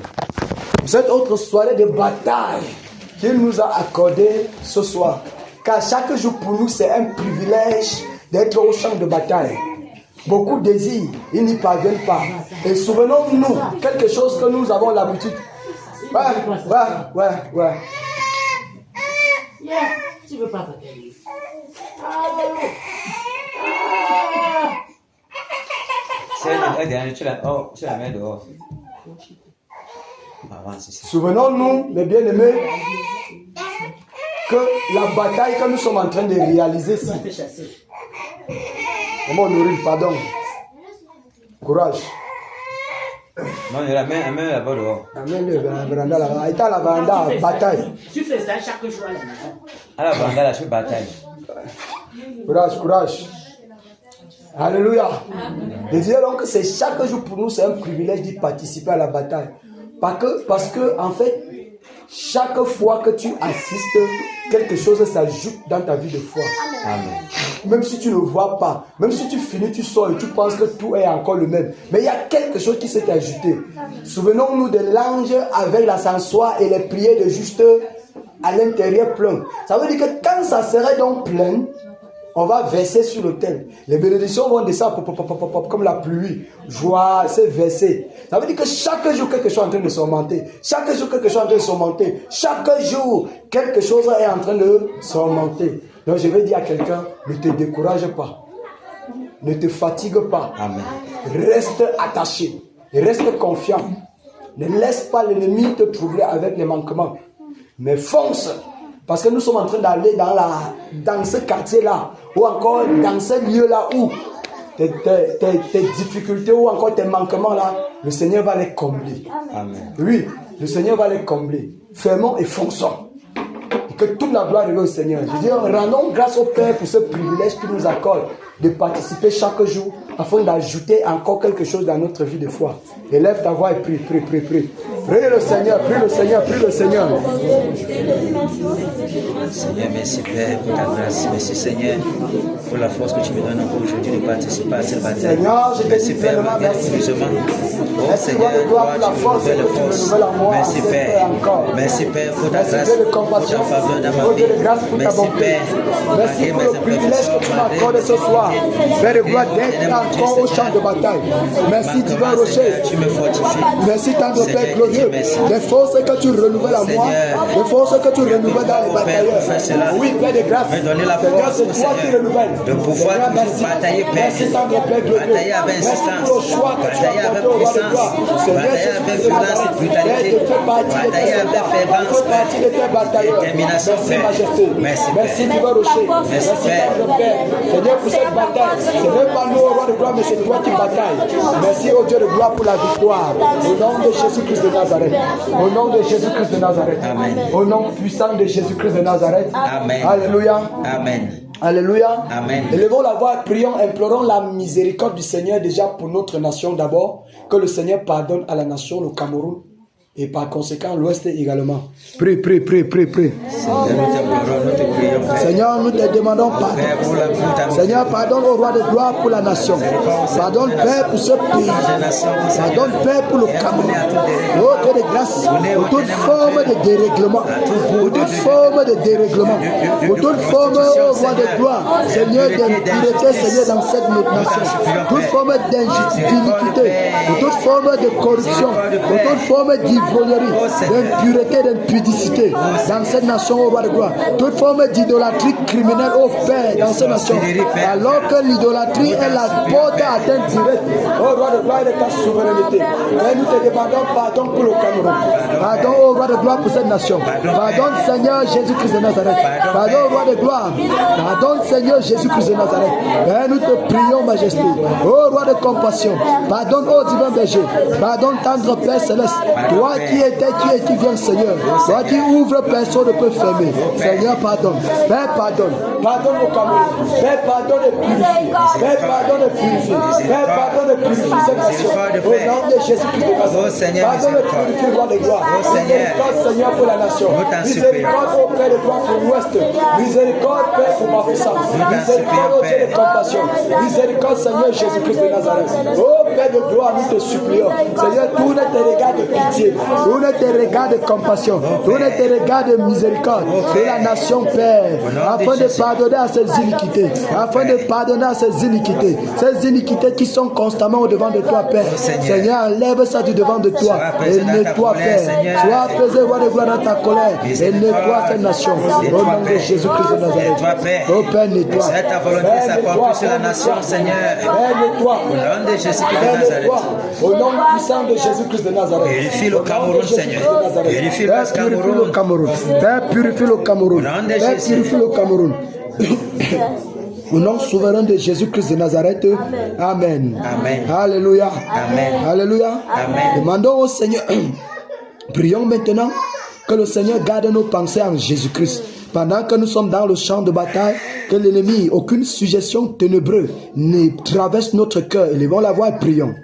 Pour cette autre soirée de bataille qu'il nous a accordé ce soir. Car chaque jour pour nous, c'est un privilège d'être au champ de bataille. Beaucoup désirent, ils n'y parviennent pas. Et souvenons-nous, quelque chose que nous avons l'habitude. Ouais. Yeah, tu veux pas batailler. Tu la mets dehors. Souvenons-nous, mes bien-aimés, que la bataille que nous sommes en train de réaliser ici. Comment on nourrit, pardon. Courage. Non, la main là-bas dehors. Amène-le à la véranda là-bas. Il est à la véranda, bataille. Tu fais ça chaque jour à la maison. À la véranda là, je fais bataille. Courage, courage. Alléluia. Je disais donc que c'est chaque jour pour nous, c'est un privilège d'y participer à la bataille. Parce que en fait, chaque fois que tu assistes, quelque chose s'ajoute dans ta vie de foi. Amen. Même si tu ne vois pas, même si tu finis, tu sors et tu penses que tout est encore le même. Mais il y a quelque chose qui s'est ajouté. Souvenons-nous de l'ange avec l'ascensoir et les prières de juste à l'intérieur plein. Ça veut dire que quand ça serait donc plein, on va verser sur l'autel. Les bénédictions vont descendre comme la pluie. Joie, c'est versé. Ça veut dire que chaque jour, quelque chose est en train de s'augmenter. Chaque jour, quelque chose est en train de s'augmenter. Chaque jour, quelque chose est en train de s'augmenter. Donc, je vais dire à quelqu'un, ne te décourage pas. Ne te fatigue pas. Amen. Reste attaché. Reste confiant. Ne laisse pas l'ennemi te troubler avec les manquements. Mais fonce. Parce que nous sommes en train d'aller dans ce quartier-là. Ou encore dans ce lieu-là où tes difficultés ou encore tes manquements-là, le Seigneur va les combler. Amen. Oui, le Seigneur va les combler. Fermons et fonçons. Et que toute la gloire revienne au Seigneur. Je dis, rendons grâce au Père pour ce privilège qu'il nous accorde de participer chaque jour afin d'ajouter encore quelque chose dans notre vie de foi. Élève ta voix et prie, prie, prie, prie. Prie le Seigneur, prie le Seigneur, prie le Seigneur. Seigneur, merci Père pour ta grâce. Merci Seigneur pour la force que tu me donnes encore aujourd'hui de participer à cette bataille. Seigneur, je te Merci dis Père, pleinement malgré merci. l'épuisement. Oh Merci Seigneur, gloire pour la toi force tu que me tu nouvelles renouvelles en moi. Merci Père. Merci Père pour ta Merci grâce, Dieu de pour ta compassion. faveur dans ma Oh Dieu vie. de grâce pour ta Merci bonté. Père. Merci pour le privilège que tu m'accordes ce soir. Père de gloire d'être encore au champ de bataille. Merci divin rocher. Tu me fortifies. Merci tendre Père Seigneur, glorieux. merci. Les forces que tu renouvelles en moi. Seigneur, Les forces que tu renouvelles dans les Père, batailleurs. pour faire cela. Oui, Père de grâce. Me donner la Seigneur, force, c'est toi qui Seigneur, renouvelles. de pouvoir Seigneur, toujours merci. batailler, Père. Merci tendre Père glorieux. Batailler avec Merci insistance. pour le choix que tu as Batailler avec porté au roi de puissance. gloire. Seigneur, Batailler Jésus avec de violence et Nazareth. brutalité. Père, je fais partie de tes Batailler avec soldats. fervence, Je fais partie de tes batailleurs. Détermination, Merci, Père. majesté. Merci, Merci, Père. divin rocher. Merci, Merci, Père. tendre Père. Seigneur, pour cette bataille. Ce n'est pas nous, au roi de gloire, mais c'est toi qui batailles. Merci, au Dieu de gloire, pour la victoire. Au nom de Jésus-Christ de Nazareth. Au nom de Jésus-Christ de Nazareth. Amen. Au nom puissant de Jésus-Christ de Nazareth. Amen. Alléluia. Amen. Alléluia. Amen. Élevons la voix, prions, implorons la miséricorde du Seigneur déjà pour notre nation d'abord. Que le Seigneur pardonne à la nation, le Cameroun, et par conséquent l'Ouest également. Prie, prie, prie, prie, prie. Seigneur, nous t'implorons, nous te prions, Père. Seigneur, nous te demandons pardon. Père, pour la pour ta Seigneur, pardonne au roi de gloire pour la nation. Pardonne, Père, pour ce pays. Pardonne, Père, pour le Cameroun. Oh, Dieu de grâce, pour toute forme de dérèglement. Pour toute forme de dérèglement. Pour toute forme, oh roi de gloire, Seigneur, d'impureté, Seigneur, dans cette nation. Toute forme d'iniquité. Pour toute forme de corruption. Pour toute forme d'ivrognerie, d'impureté, d'impudicité dans cette nation, au roi de gloire. Toute forme d'idolâtrie criminelle, au Père, dans cette nation. Alors que l'idolâtrie est la porte à atteinte directe, au roi de gloire, de ta souveraineté. Et nous te demandons pardon pour le Cameroun. Pardon, au roi de gloire, pour cette nation. Pardon, Seigneur Jésus-Christ de Nazareth. Pardon, au roi de gloire. Pardon, Seigneur Jésus-Christ de Nazareth. Et nous te prions, majesté. Ô roi de compassion. Pardonne, ô divin berger. Pardonne, tendre Père céleste. Toi qui étais, qui es, qui viens, Seigneur. Toi qui ouvres, personne ne peut fermer. Seigneur, pardonne. Père, pardonne. Pardonne au Cameroun. Père, pardonne et purifie. Père, pardonne et purifie. Père, pardonne et purifie cette nation. Au nom de Jésus-Christ de Nazareth. Pardonne et purifie, roi de gloire. Miséricorde, Seigneur, pour la nation. Miséricorde, au Père de gloire, pour l'Ouest. Miséricorde, Père, pour ma puissance. Miséricorde, au Dieu de compassion. Miséricorde, Seigneur Jésus-Christ de Nazareth. Oh Père de gloire, nous te supplions. Seigneur, tourne tes regards de pitié. Tourne tes regards de compassion. Tourne tes regards de miséricorde de la nation, Père. Afin de pardonner à ces iniquités. Afin de pardonner à ces iniquités. Ces iniquités qui sont constamment au devant de toi, Père. Seigneur, enlève ça du devant de toi. Et nettoie, Père. Sois apaisé, roi de gloire, dans ta colère. Et nettoie cette nation. Au nom de Jésus-Christ de Nazareth. Oh Père, nettoie. C'est ta volonté s'accomplit sur la nation, Seigneur. Père, nettoie. Au nom de Jésus-Christ de Père, Nazareth. nettoie. Au nom puissant de Jésus-Christ de Nazareth. Purifie le Cameroun, Seigneur. Purifie Père, le purifie le Cameroun. Père, purifie le Cameroun. Père, purifie le Cameroun. Au nom souverain de Jésus-Christ de Nazareth. Amen. Amen. Alléluia. Amen. Alléluia. Amen. Demandons au Seigneur. Prions maintenant que le Seigneur garde nos pensées en Jésus-Christ. Pendant que nous sommes dans le champ de bataille, que l'ennemi, aucune suggestion ténébreuse ne traverse notre cœur. Élevons la voix et prions.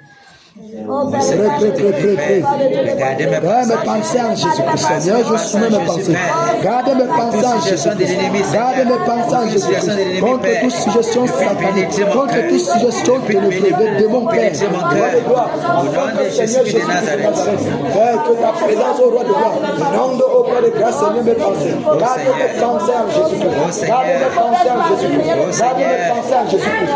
Regardez mes pensées en Jésus-Christ. Seigneur, je soumets mes pensées. Gardez mes pensées en Jésus-Christ. Gardez mes pensées en Jésus-Christ. Contre toute suggestion satanique, contre toute suggestion de démon, Père. Au nom de Jésus-Christ de Nazareth. Père, que ta présence au roi de gloire. Inonde au roi de grâce, Seigneur, mes pensées. Gardez mes pensées en Jésus-Christ. Gardez mes pensées en Jésus-Christ. Gardez mes pensées en Jésus-Christ.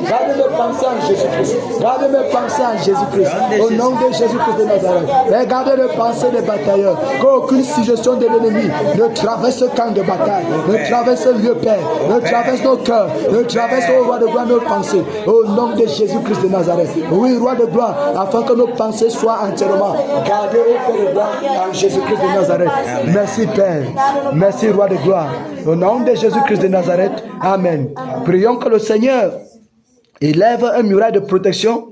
Gardez mes pensées en Jésus-Christ. Gardez mes pensées en Jésus-Christ. Au nom de Jésus-Christ de Nazareth. Regardez les pensées des batailleurs. Qu'aucune suggestion de l'ennemi ne traverse ce camp de bataille, ne traverse le lieu, Père, ne traverse nos cœurs, ne traverse au roi de gloire nos pensées. Au nom de Jésus-Christ de Nazareth. Oui, roi de gloire, afin que nos pensées soient entièrement gardées au Père de gloire en Jésus-Christ de Nazareth. Merci, Père. Merci, roi de gloire. Au nom de Jésus-Christ de Nazareth. Amen. Prions que le Seigneur élève un muraille de protection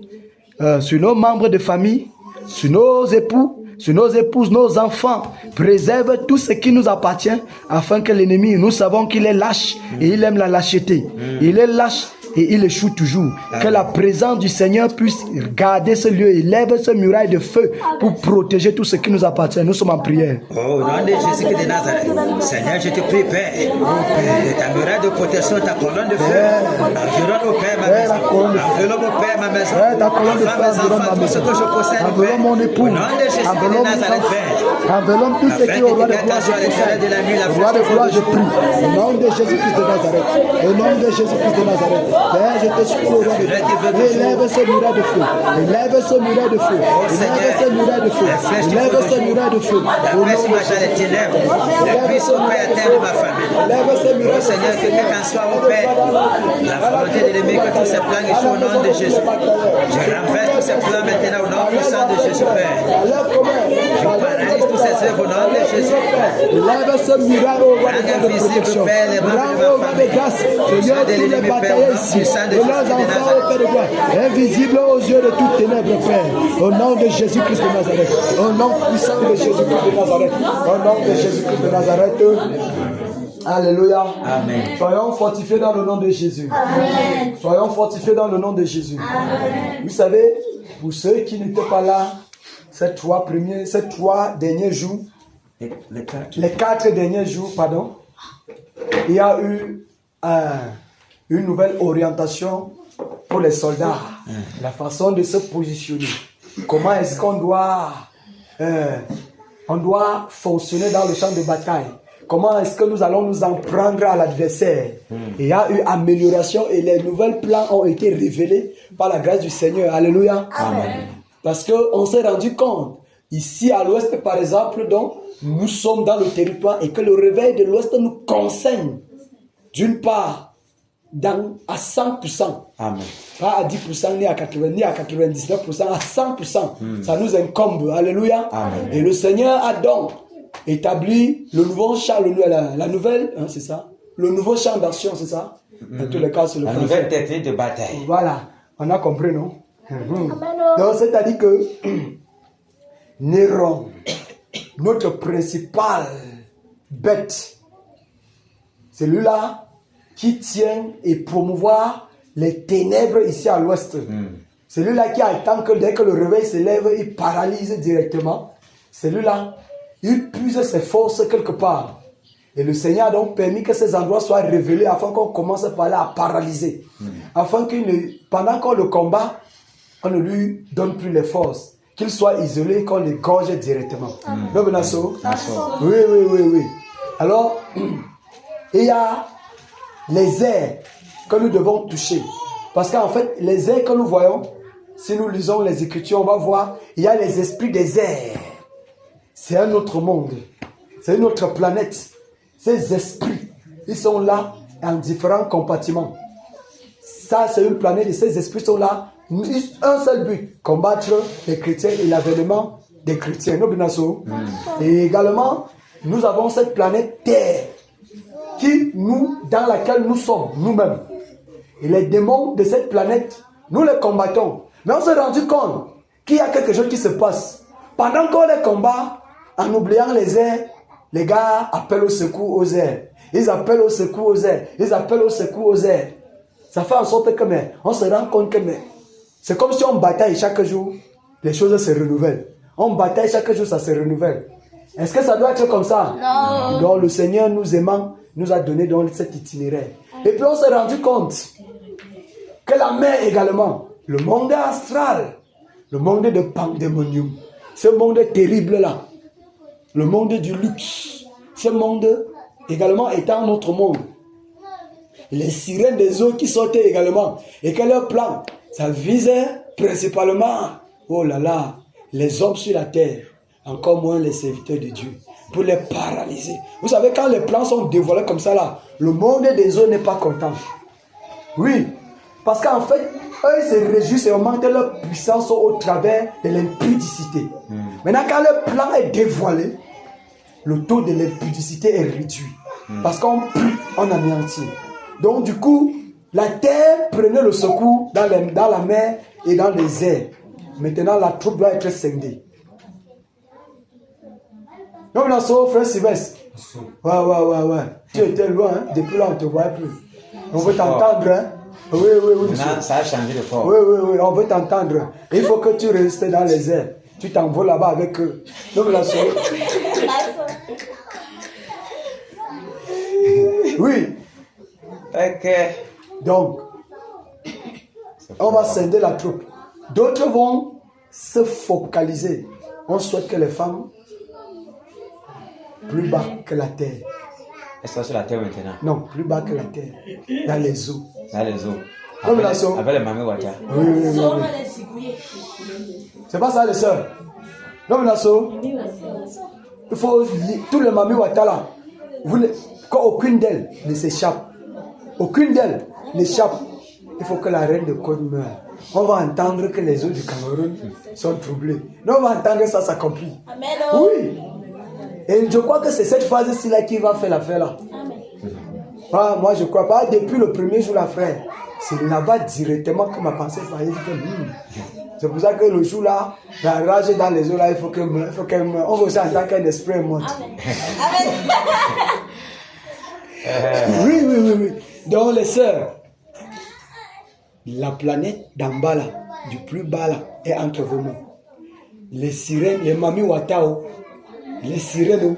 sur nos membres de famille, sur nos époux, sur nos épouses, nos enfants. Préserve tout ce qui nous appartient afin que l'ennemi, nous savons qu'il est lâche et il aime la lâcheté. Il est lâche et il échoue toujours. Que la présence du Seigneur puisse garder ce lieu, il lève ce muraille de feu pour protéger tout ce qui nous appartient. Nous sommes en prière. Au nom de Jésus-Christ de Nazareth, Seigneur, je te prie, Père, de ta muraille de protection, ta colonne de feu, environne au Père ma maison, environne au Père ma maison, mes enfants, tout ce que je possède, Père. Mon époux, Au nom de Jésus-Christ de Nazareth, Père, enveloppe tout ce qui est au roi de gloire, je roi de gloire, je prie. Au nom de Jésus-Christ de Nazareth. Au nom de Jésus-Christ de Nazareth. Père, je te supplie au roi de gloire. Élève ce muraille de feu. Élève ce muraille de feu. Élève ce muraille de feu. Élève ce muraille de feu. Au nom de Jésus-Christ. Puisse au Père atteindre ma famille. Élève ce muraille de feu. Seigneur, que quelqu'un soit au Père. La volonté de l'ennemi, que tous ces plans échouent au nom de Jésus. Je renverse tous ces plans maintenant au nom puissant de Jésus, Père. Je paralyse tous ces œuvres au nom de Jésus. Élève ce muraille au roi de protection. Rends au roi de grâce. Seigneur, tous les bataillons ici. De leurs enfants au Père de gloire. Invisibles aux yeux de toutes ténèbres, Père. Au nom de Jésus-Christ de Nazareth. Au nom puissant de Jésus-Christ de Nazareth. Au nom de Jésus-Christ de Nazareth. Alléluia. Amen. Soyons fortifiés dans le nom de Jésus. Amen. Soyons fortifiés dans le nom de Jésus. Amen. Vous savez, pour ceux qui n'étaient pas là, ces trois derniers jours, les 4 derniers jours, pardon, il y a eu une nouvelle orientation pour les soldats. La façon de se positionner. Comment est-ce qu'on doit fonctionner dans le champ de bataille? Comment est-ce que nous allons nous en prendre à l'adversaire? Il y a eu amélioration et les nouvelles plans ont été révélés par la grâce du Seigneur. Alléluia. Amen. Parce qu'on s'est rendu compte, ici à l'ouest par exemple, donc, nous sommes dans le territoire et que le réveil de l'ouest nous concerne d'une part à 100%. Amen. Pas à 10%, ni à 80%, ni à 99%, à 100%. Ça nous incombe. Alléluia. Amen. Et le Seigneur a donc établi le nouveau champ, la nouvelle, hein, c'est ça? Le nouveau champ d'action, c'est ça? Dans tous les cas, c'est le La français. nouvelle technique de bataille. Voilà, on a compris, non? Donc, c'est-à-dire que Néron, notre principal bête, celui-là qui tient et promouvoir les ténèbres ici à l'ouest. Celui-là qui attend que dès que le réveil se lève, il paralyse directement. Celui-là, il puise ses forces quelque part. Et le Seigneur a donc permis que ces endroits soient révélés afin qu'on commence par là à paralyser. Afin qu'il pendant qu'on le combat, on ne lui donne plus les forces. Qu'il soit isolé, qu'on le gorge directement. Donc, oui. Alors, il y a les airs que nous devons toucher. Parce qu'en fait, les airs que nous voyons, si nous lisons les Écritures, on va voir, il y a les esprits des airs. C'est un autre monde. C'est une autre planète. Ces esprits, ils sont là en différents compartiments. Ça, c'est une planète et ces esprits sont là. Un seul but, combattre les chrétiens et l'avènement des chrétiens. Et également, nous avons cette planète Terre dans laquelle nous sommes, nous-mêmes. Et les démons de cette planète, nous les combattons. Mais on s'est rendu compte qu'il y a quelque chose qui se passe. Pendant qu'on les combat, en oubliant les airs, les gars appellent au secours aux airs. Ils appellent au secours aux airs. Ils appellent au secours aux airs. Ça fait en sorte que on se rend compte que C'est comme si on bataille chaque jour, les choses se renouvellent. On bataille chaque jour, ça se renouvelle. Est-ce que ça doit être comme ça? Non. Donc le Seigneur nous aimant, nous a donné donc cet itinéraire. Et puis on s'est rendu compte que la mer également, le monde astral, le monde de pandémonium, ce monde terrible là, le monde du luxe, ce monde également étant notre monde. Les sirènes des eaux qui sortaient également, et que leur plan, ça visait principalement, oh là là, les hommes sur la terre, encore moins les serviteurs de Dieu, pour les paralyser. Vous savez, quand les plans sont dévoilés comme ça là, le monde des eaux n'est pas content. Oui, parce qu'en fait, eux ils se réjouissent et augmentent leur puissance au travers de l'impudicité. Maintenant, quand le plan est dévoilé, le taux de l'impudicité est réduit. Parce qu'on pue, on anéantit. Donc du coup, la terre prenait le secours dans la mer et dans les airs. Maintenant, la troupe doit être scindée. Donc là, frère Sylvestre. Ouais. Tu étais loin, hein? Depuis là, on ne te voit plus. On veut t'entendre, hein? Oui. Maintenant, ça a changé de forme. Oui, on veut t'entendre. Il faut que tu restes dans les airs. Tu t'envoles là-bas avec eux. Donc là, oui. Ok. Donc, on va scinder la troupe. D'autres vont se focaliser. On souhaite que les femmes plus bas que la terre. Elles sont sur la terre maintenant. Non, plus bas que la terre. Dans les eaux. Dans les eaux. Comme la avec les mamie Wata. Oui. C'est pas ça les sœurs. Donc la il faut tous les mamies Wata là. Aucune d'elles ne s'échappe. Aucune d'elles n'échappe. Il faut que la reine de Côte meure. On va entendre que les eaux du Cameroun sont troublées. Non, on va entendre ça s'accomplit. Oui. Et je crois que c'est cette phase-ci là qui va faire l'affaire là. Ah, moi je crois pas. Depuis le premier jour là, frère, c'est là-bas directement que ma pensée va dire que c'est pour ça que le jour là, la rage dans les eaux là, il faut qu'elle meure. On veut aussi entendre qu'un esprit monte. Oui. Donc les sœurs, la planète d'en bas là, du plus bas là, est entre vos mains. Les sirènes, les mamies Watao, les sirènes,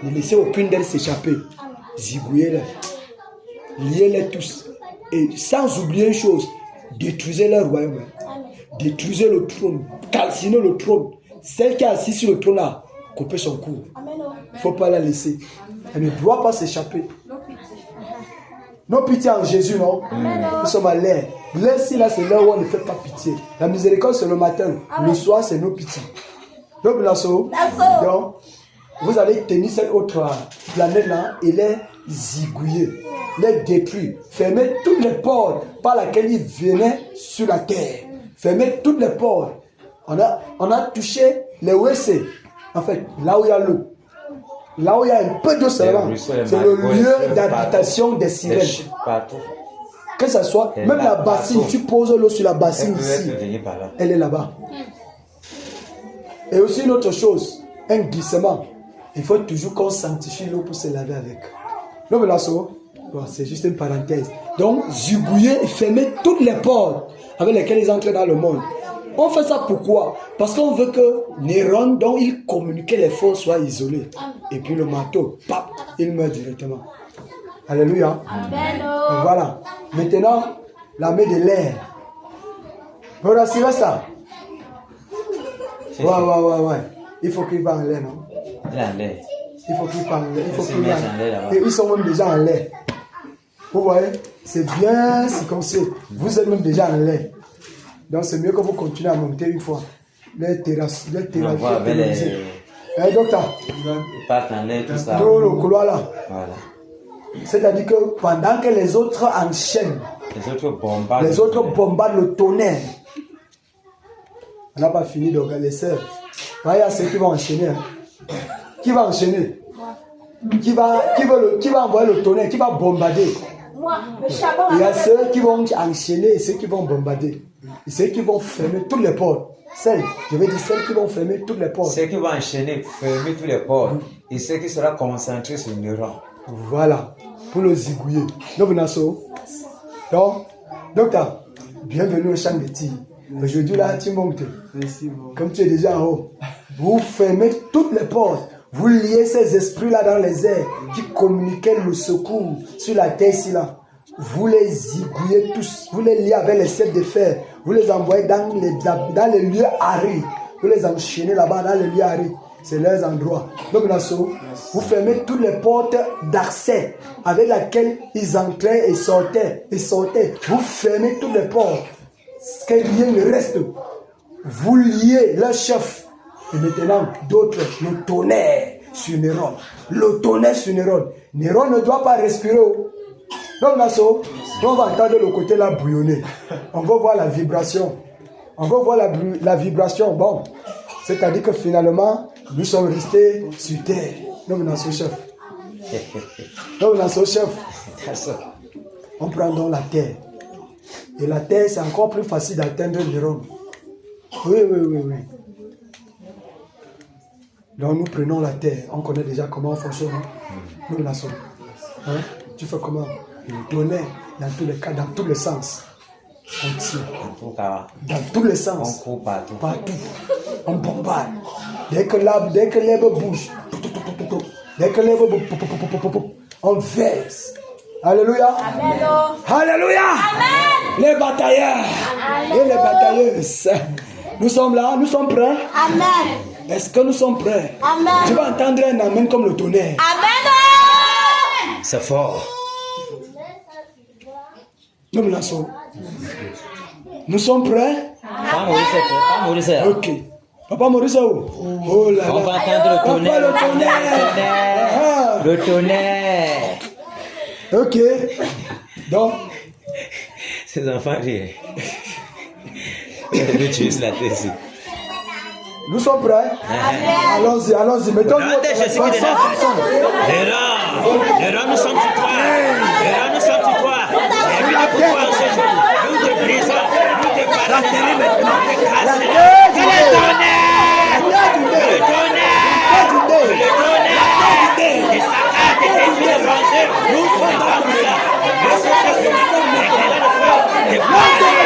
ne laissez aucune d'elles s'échapper. Zigouillez-les, liez-les tous. Et sans oublier une chose, détruisez leur royaume. Détruisez le trône, calcinez le trône. Celle qui est assise sur le trône là, coupez son cou. Il ne faut pas la laisser. Elle ne doit pas s'échapper. Non pitié en Jésus, non? Nous sommes à l'air. L'air, si là, c'est l'heure où on ne fait pas pitié. La miséricorde, c'est le matin. Le soir, c'est nos pitiés. Donc, donc, vous allez tenir cette autre planète-là et les zigouiller, les détruire. Fermer toutes les portes par lesquelles ils venaient sur la terre. Fermer toutes les portes. On a touché les WC. En fait, là où il y a l'eau. Là où il y a un peu d'eau seulement, c'est le lieu d'habitation des sirènes. Que ce soit, même la bassine, tu poses l'eau sur la bassine ici, elle est là-bas. Et aussi une autre chose, un glissement. Il faut toujours qu'on sanctifie l'eau pour se laver avec. Non mais là, c'est juste une parenthèse. Donc, zigouiller et fermer toutes les portes avec lesquelles ils entrent dans le monde. On fait ça pourquoi? Parce qu'on veut que Néron, dont il communiquait les forces, soit isolé. Et puis le marteau, pap, il meurt directement. Alléluia. Amen. Voilà. Maintenant, l'armée de l'air. Voilà, c'est ça. Ouais. Il faut qu'il va en l'air, non? Il faut qu'il va en l'air. Il faut qu'il va en l'air. Et ils sont même déjà en l'air. Vous voyez? C'est bien circoncis. Vous êtes même déjà en l'air. Donc c'est mieux que vous continuez à monter une fois. Les terrasses. Docteur. Ils partent en l'air, tout ça. Tout le couloir là. Voilà. C'est-à-dire que pendant que les autres enchaînent, les autres bombardent le tonnerre. On n'a pas fini d'organiser les sœurs. Il y a ceux qui vont enchaîner. Hein. Qui va enchaîner? Qui va envoyer le tonnerre? Qui va bombarder? Moi, le charbon. Il y a ceux qui vont enchaîner et ceux qui vont bombarder. Et ceux qui vont fermer toutes les portes. Celles qui vont fermer toutes les portes. Ceux qui vont enchaîner, fermer toutes les portes. Et ceux qui seront concentrés sur le rang. Voilà. Pour le zigouiller. Donc, docteur, bienvenue au champ de tir. Aujourd'hui, là, tu montes. Comme tu es déjà en haut. Vous fermez toutes les portes. Vous liez ces esprits-là dans les airs qui communiquaient le secours sur la terre ici là. Vous les zigouillez tous. Vous les liez avec les cèpes de fer. Vous les envoyez dans les lieux arides. Vous les enchaînez là-bas dans les lieux arides. C'est leurs endroits. Donc, vous fermez toutes les portes d'accès avec lesquelles ils entraient et sortaient. Vous fermez toutes les portes. Que rien ne reste. Vous liez leur chef. Et maintenant, d'autres, le tonnerre sur Néron. Le tonnerre sur Néron. Néron ne doit pas respirer. Donc, on va entendre le côté là bouillonner. On va voir la vibration. On va voir la vibration. Bon, c'est-à-dire que finalement, nous sommes restés sur terre. Donc, chef. On prend donc la terre. Et la terre, c'est encore plus facile d'atteindre Néron. Oui. Donc nous prenons la terre. On connaît déjà comment on fonctionne. Nous lançons. Tu fais comment? Le tonnerre, dans tous les cas, dans tous les sens. On tire. Dans tous les sens. On court partout. On bombarde. Dès que l'herbe bouge. Dès que l'herbe bouge. On verse. Alléluia. Amen. Alléluia. Amen. Les batailleurs et les batailleuses. Nous sommes là, nous sommes prêts. Amen. Est-ce que nous sommes prêts? Amen. Tu vas entendre un amen comme le tonnerre. Amen. C'est fort. Nous me lançons. Nous sommes prêts? Pas Maurice. Ok. Papa Maurice, oh là là. On va entendre le tonnerre. Ah. Le tonnerre. Ok. Donc. Ces enfants rient. Je tuer la tête. Nous sommes prêts? Allons-y. Mettons-nous au Jésus qui est là. Héros, nous sommes sur toi. Héros, nous sommes sur toi. Et puis nous pouvons en ce jour. Nous te brisons, nous te paralysons, nous te cassons. Le tonnerre. Et sa carte est une rangée. Nous sommes comme ça. Le souffle de le feu. Et je vous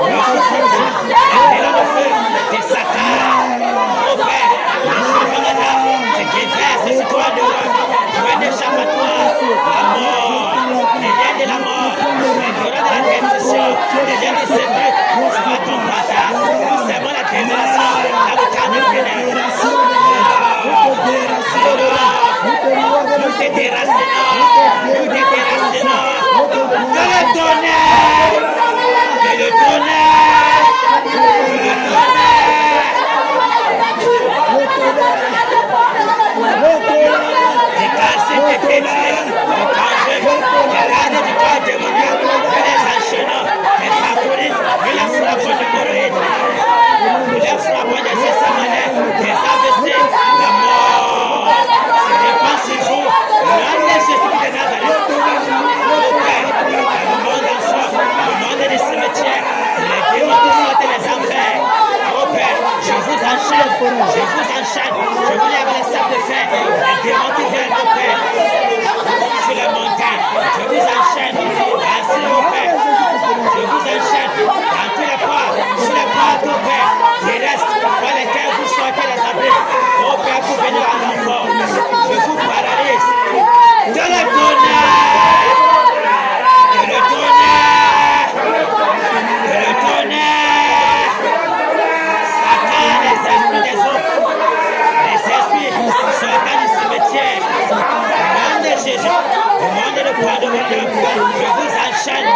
le souffle de le feu, des saccades. Oh Père, c'est qui fait, c'est sur toi de tu n'échappes à toi, la mort, les liens de la mort, les douleurs de la destruction, les liens de séduire, tu vas ton passage, nous servons la désolation, la boucane de ténèbres. Nous te déracinons, nous te déracinons, que le tonnerre, que le tonnerre, que le tonnerre, décasser tes ténèbres, regarde du corps démoniaque, les enchaînants, les favoris, les frappes de Moïse, les frappes de César-Manais, les AVC, la mort, se répand sur vous, l'homme de Jésus de Nazareth, au Père, le monde en soi, le monde des cimetières, les démons qui sortent les enfers, au Père, je vous enchaîne, je vous lève les sables de fer, les démons qui viennent au Père, sur les montagnes, je vous enchaîne, ainsi au Père, je vous enchaîne, dans tous les ports, sur les portes au Père, les restes, par lesquels vous sortez les abris, au Père, pour venir à l'enfant, je vous paralyse, que le tonnerre, que le tonnerre, que le tonnerre, Satan, les esprits des eaux, les esprits sortant du cimetière, au nom de Jésus, au nom de le poids de mon Dieu, je vous enchaîne,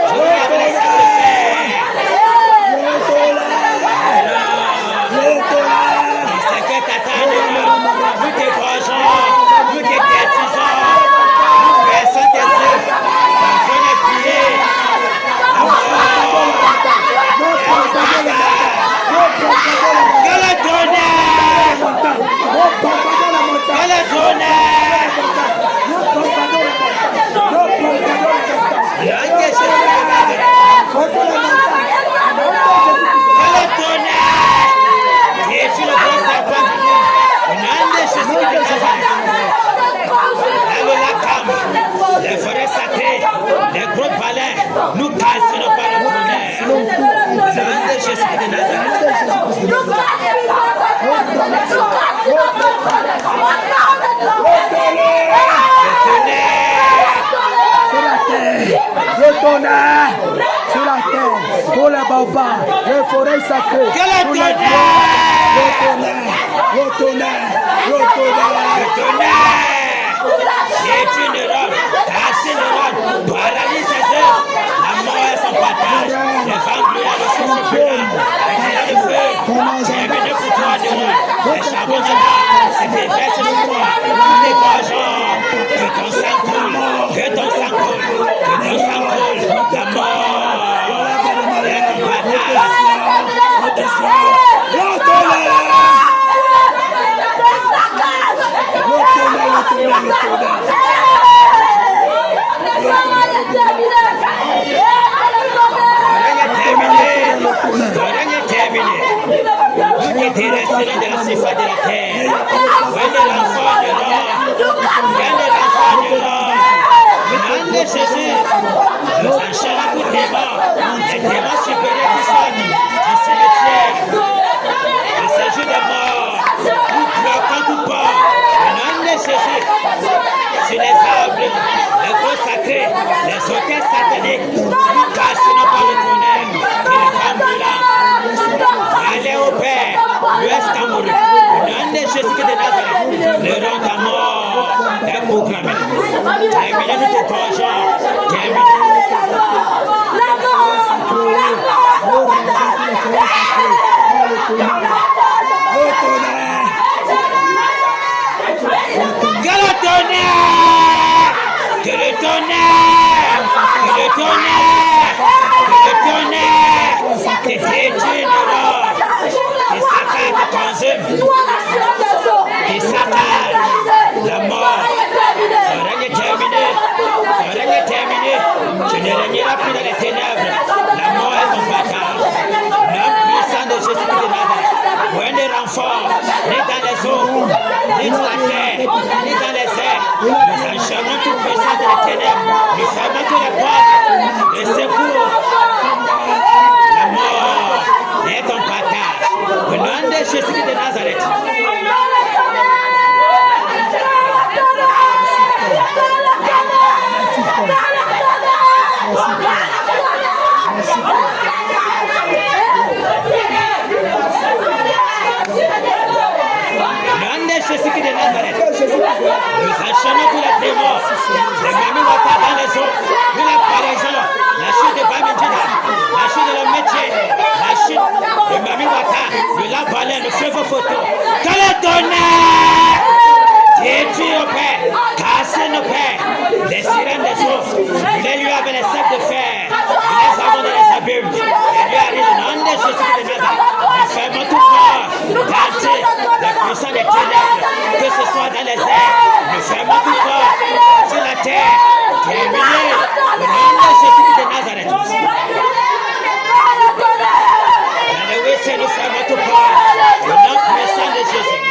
je vous lève les sables de fer. C'est que t'attends, nous t'égorgeons, nous t'étertisons, nous perçons tes yeux, afin de prier. Que le tonnerre, que le tonnerre, et tu le bon serpent, au nom de Jésus de Nazareth, le lacam, les forêts sacrées, les gros palais, nous cassons par le tonnerre, au nom de Jésus de Nazareth. Le tonnerre sur la terre, pour les baobabs, les forêts sacrées, Que le pour les tonnerre, le tonnerre, c'est une robe, casse une robe, paralyse ses œuvres, la mort est son partage, les femmes brûlent le feu brûlant, les de feu, c'est venu pour toi de nous, les charbons de bois, c'est des verses de bois, nous dégorgeons, que ton sang coule, que ton sang coule, que ton sang coule, la mort, est ton partage. Terminé. Nous t'intéressons de la surface de la terre. Viens de l'enfant de l'homme. Viens de l'enfant de l'homme. Au nom de Jésus, nous enchaînons tous les démons. Les démons supérieurs qui sont du cimetière. Le séjour des morts. Nous bloquons tout port. Au nom de Jésus, sur les arbres, les gros sacrés, les hôtels sataniques, nous cassons par le tonnerre et les femmes brûlantes. Allez au Père, l'Ouest Cameroun, au nom de Jésus de Nazareth, le rang à mort est programmé. Terminé, nous te corrigeons. Terminé. Que le tonnerre, que le tonnerre, que le tonnerre, que le tonnerre, que c'est une robe, qui s'attaque à ton œuvre, qui s'attaque la mort. Son règne est terminé, son règne est terminé, tu ne régneras plus dans les ténèbres, la mort est ton partage. L'homme puissant de Jésus de Nazareth, point de renfort, ni dans les eaux, ni dans la terre, ni dans les airs. Nous enchaînons toute puissance de la ténèbres, nous fermons tous les portes, le secours, la mort. les lieux avec les sacs de fer. Nous les avons dans les abîmes. Les lieux arrivent au nom de Jésus de Nazareth. Nous fermons tout corps d'entrée, les puissants des ténèbres, que ce soit dans les airs. Nous fermons tout corps sur la terre. Terminé au nom de Jésus de Nazareth. Dans le WC, nous fermons tout corps au nom puissant de Jésus.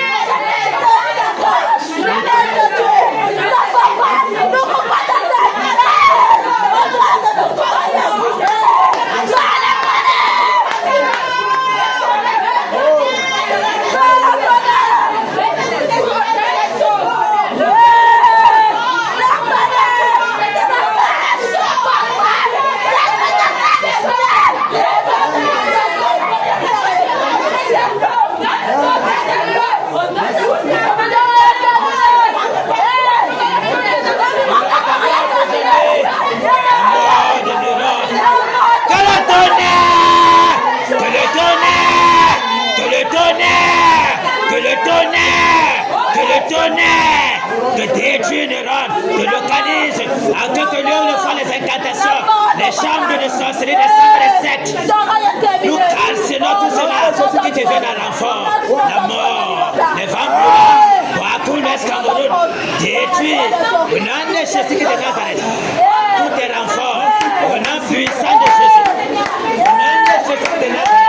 De détruire les rangs, de localiser en quelque lieu où le font les incantations, les chambres de sorcellerie, les chambres de sectes. Nous calcinons tout cela qui te vient à l'enfant, la mort, les vampires, Bakou, l'escandaleux, détruire au nom de Jésus de Nazareth. Tout est renfort, au nom puissant de Jésus, au nom de Jésus de Nazareth.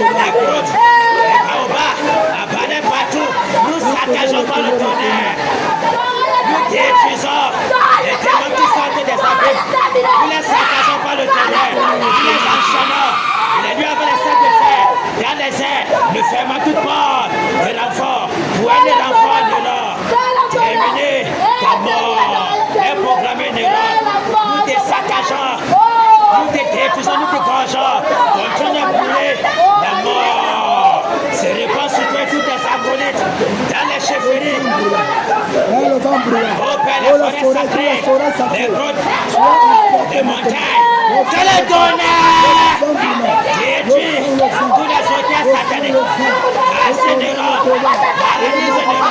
La grotte, les baobabs, apparaît partout. Nous saccageons pas le tonnerre. Nous détruisons les démons qui sortent des abîmes. Nous ne saccageons pas le tonnerre. Nous les enchaînons. Les lieux avec les sacs de fer. La mort se répand sur toi et tous tes acolytes dans les chefferies. Le vent brûlant. Oh Père, Oh, les forêts sacrées, les grottes, les montagnes, que les tonnerres détruisent tous les hôtels sataniques. Ascendérons, paralyserons,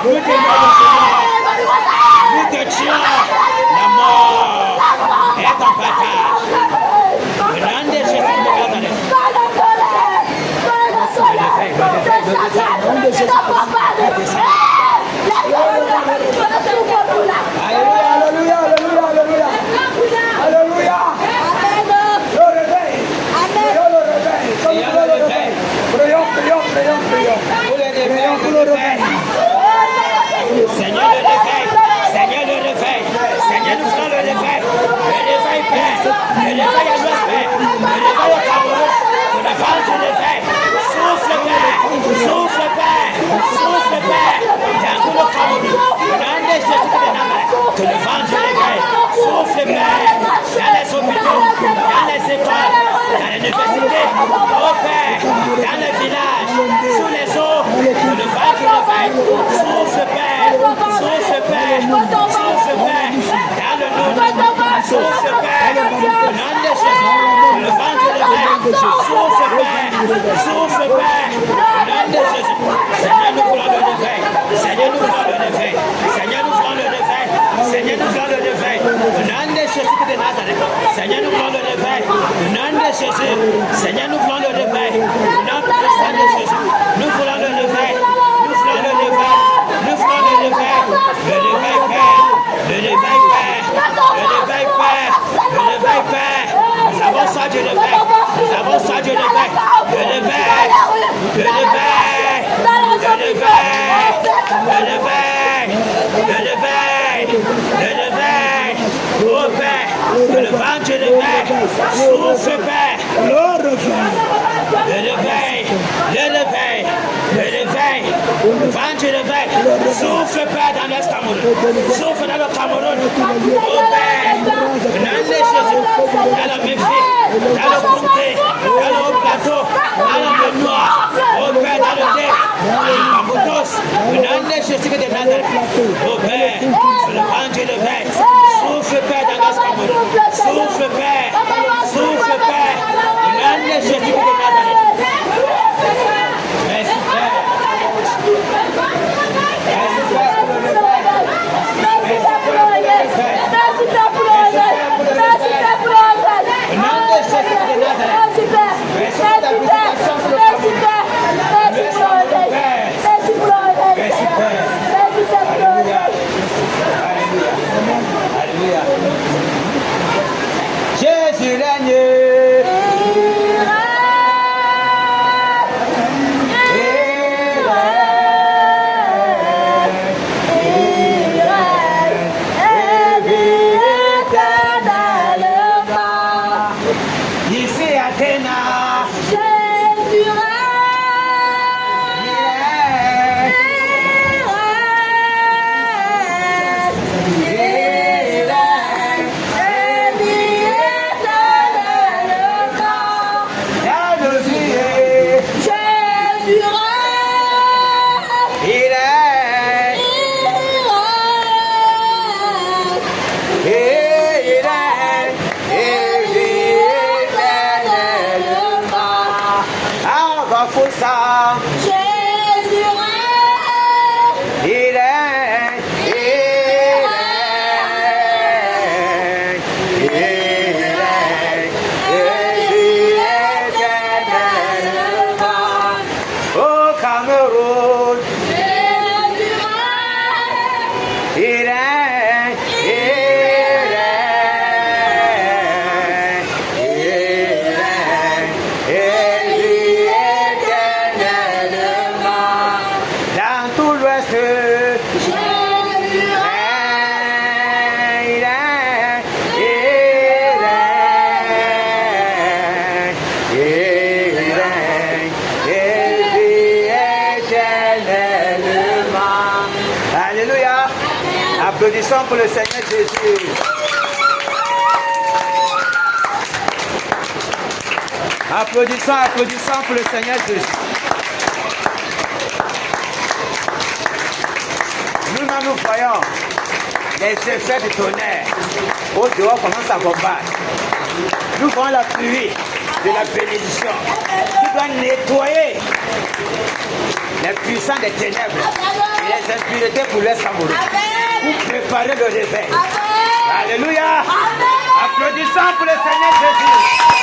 nous te maudissons, nous te tuons. La mort est ton partage. Le nom de Jésus de Nazareth. Alléluia, alléluia, alléluia, alléluia. Alléluia. Le réveil. Prions le réveil. Prions le réveil. Prions, prions, prions, prions. Prions pour le réveil. Seigneur, le réveil. Seigneur, le réveil. Seigneur, nous faisons le réveil. Le réveil, Père. Le réveil à l'ouest, Père. Le réveil au Cameroun. Le réveil du réveil. Souffle, Père. Souffle, Père. Souffle, Père. Dans tout le Cameroun. Dans les Jésus de Nazareth. Que le vent du réveil. Souffle, Père. Dans les hôpitaux. Dans les écoles. Dans les universités. Oh, Père. Dans les villages. Sous les eaux. Que le vent du réveil. Souffle, Père. Souffle, Père. Souffle, Père. Dans le nom de souffle, Père. Au nom de Jésus. Le vent du réveil. Souffle, Père. Souffle, Père. Au nom de Jésus. Seigneur, nous voulons le réveil. Seigneur, nous voulons le réveil. Seigneur, nous voulons le réveil. Seigneur, nous voulons le réveil. Au nom de Jésus de Nazareth. Seigneur, nous voulons le réveil. Au nom de Jésus. Seigneur, nous voulons le réveil. Au nom puissant de Jésus. Nous voulons le réveil. Nous voulons le réveil. Nous voulons le réveil. Le réveil, Père. Le réveil, Père. Le réveil, Père. Le réveil, Père. Nous avons soif du réveil. Nous avons soif du réveil. Le réveil. Le réveil. Le réveil. Le réveil. Le réveil. Le réveil. Oh Père. Le vent du réveil. Souffle, Père. Le réveil. Le réveil. Le réveil. Le réveil. Le vent du réveil. Souffle, Père, dans l'Est Cameroun. Souffle dans le Cameroun. Oh Père. Dans les Jésus. Dans le Memphis. Dans le Comté. Dans le Haut-Plateau. Dans le Noir. Oh Père, dans le Dé. Dans le Pamoutos. Dans les Jésus de Nazareth. Oh Père. Le vent du réveil. Souffle, Père, dans l'Est Cameroun. Souffle, Père. Souffle, Père. Dans les Jésus de Nazareth. Merci, Père. Jésus règne. Ici Athéna. Applaudissons pour le Seigneur Jésus. Applaudissons pour le Seigneur Jésus. Nous voyons les effets du tonnerre. Au dehors commence à combattre. Nous voyons la pluie de la bénédiction qui doit nettoyer les puissants des ténèbres et les impuretés pour les amoureux. Pour préparer le réveil. Alléluia. Applaudissons pour le Seigneur Jésus.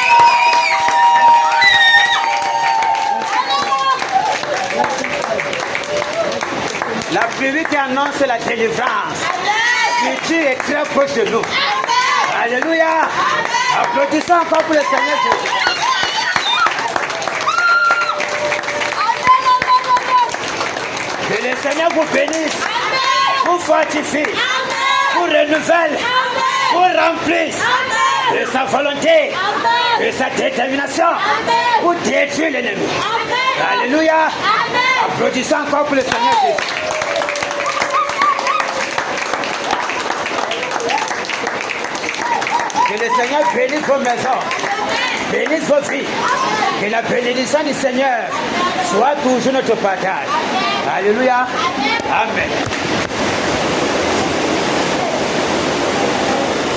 La pluie qui annonce la délivrance. Futur est très proche de nous. Alléluia. Applaudissons encore pour le Seigneur Jésus. Que le Seigneur vous bénisse, vous fortifie, vous renouvelle, vous remplisse de sa volonté, de sa détermination pour détruire l'ennemi. Alléluia. Applaudissons encore pour le Seigneur Jésus. Que le Seigneur bénisse vos maisons, bénisse vos vies. Que la bénédiction du Seigneur soit toujours notre partage. Alléluia. Amen.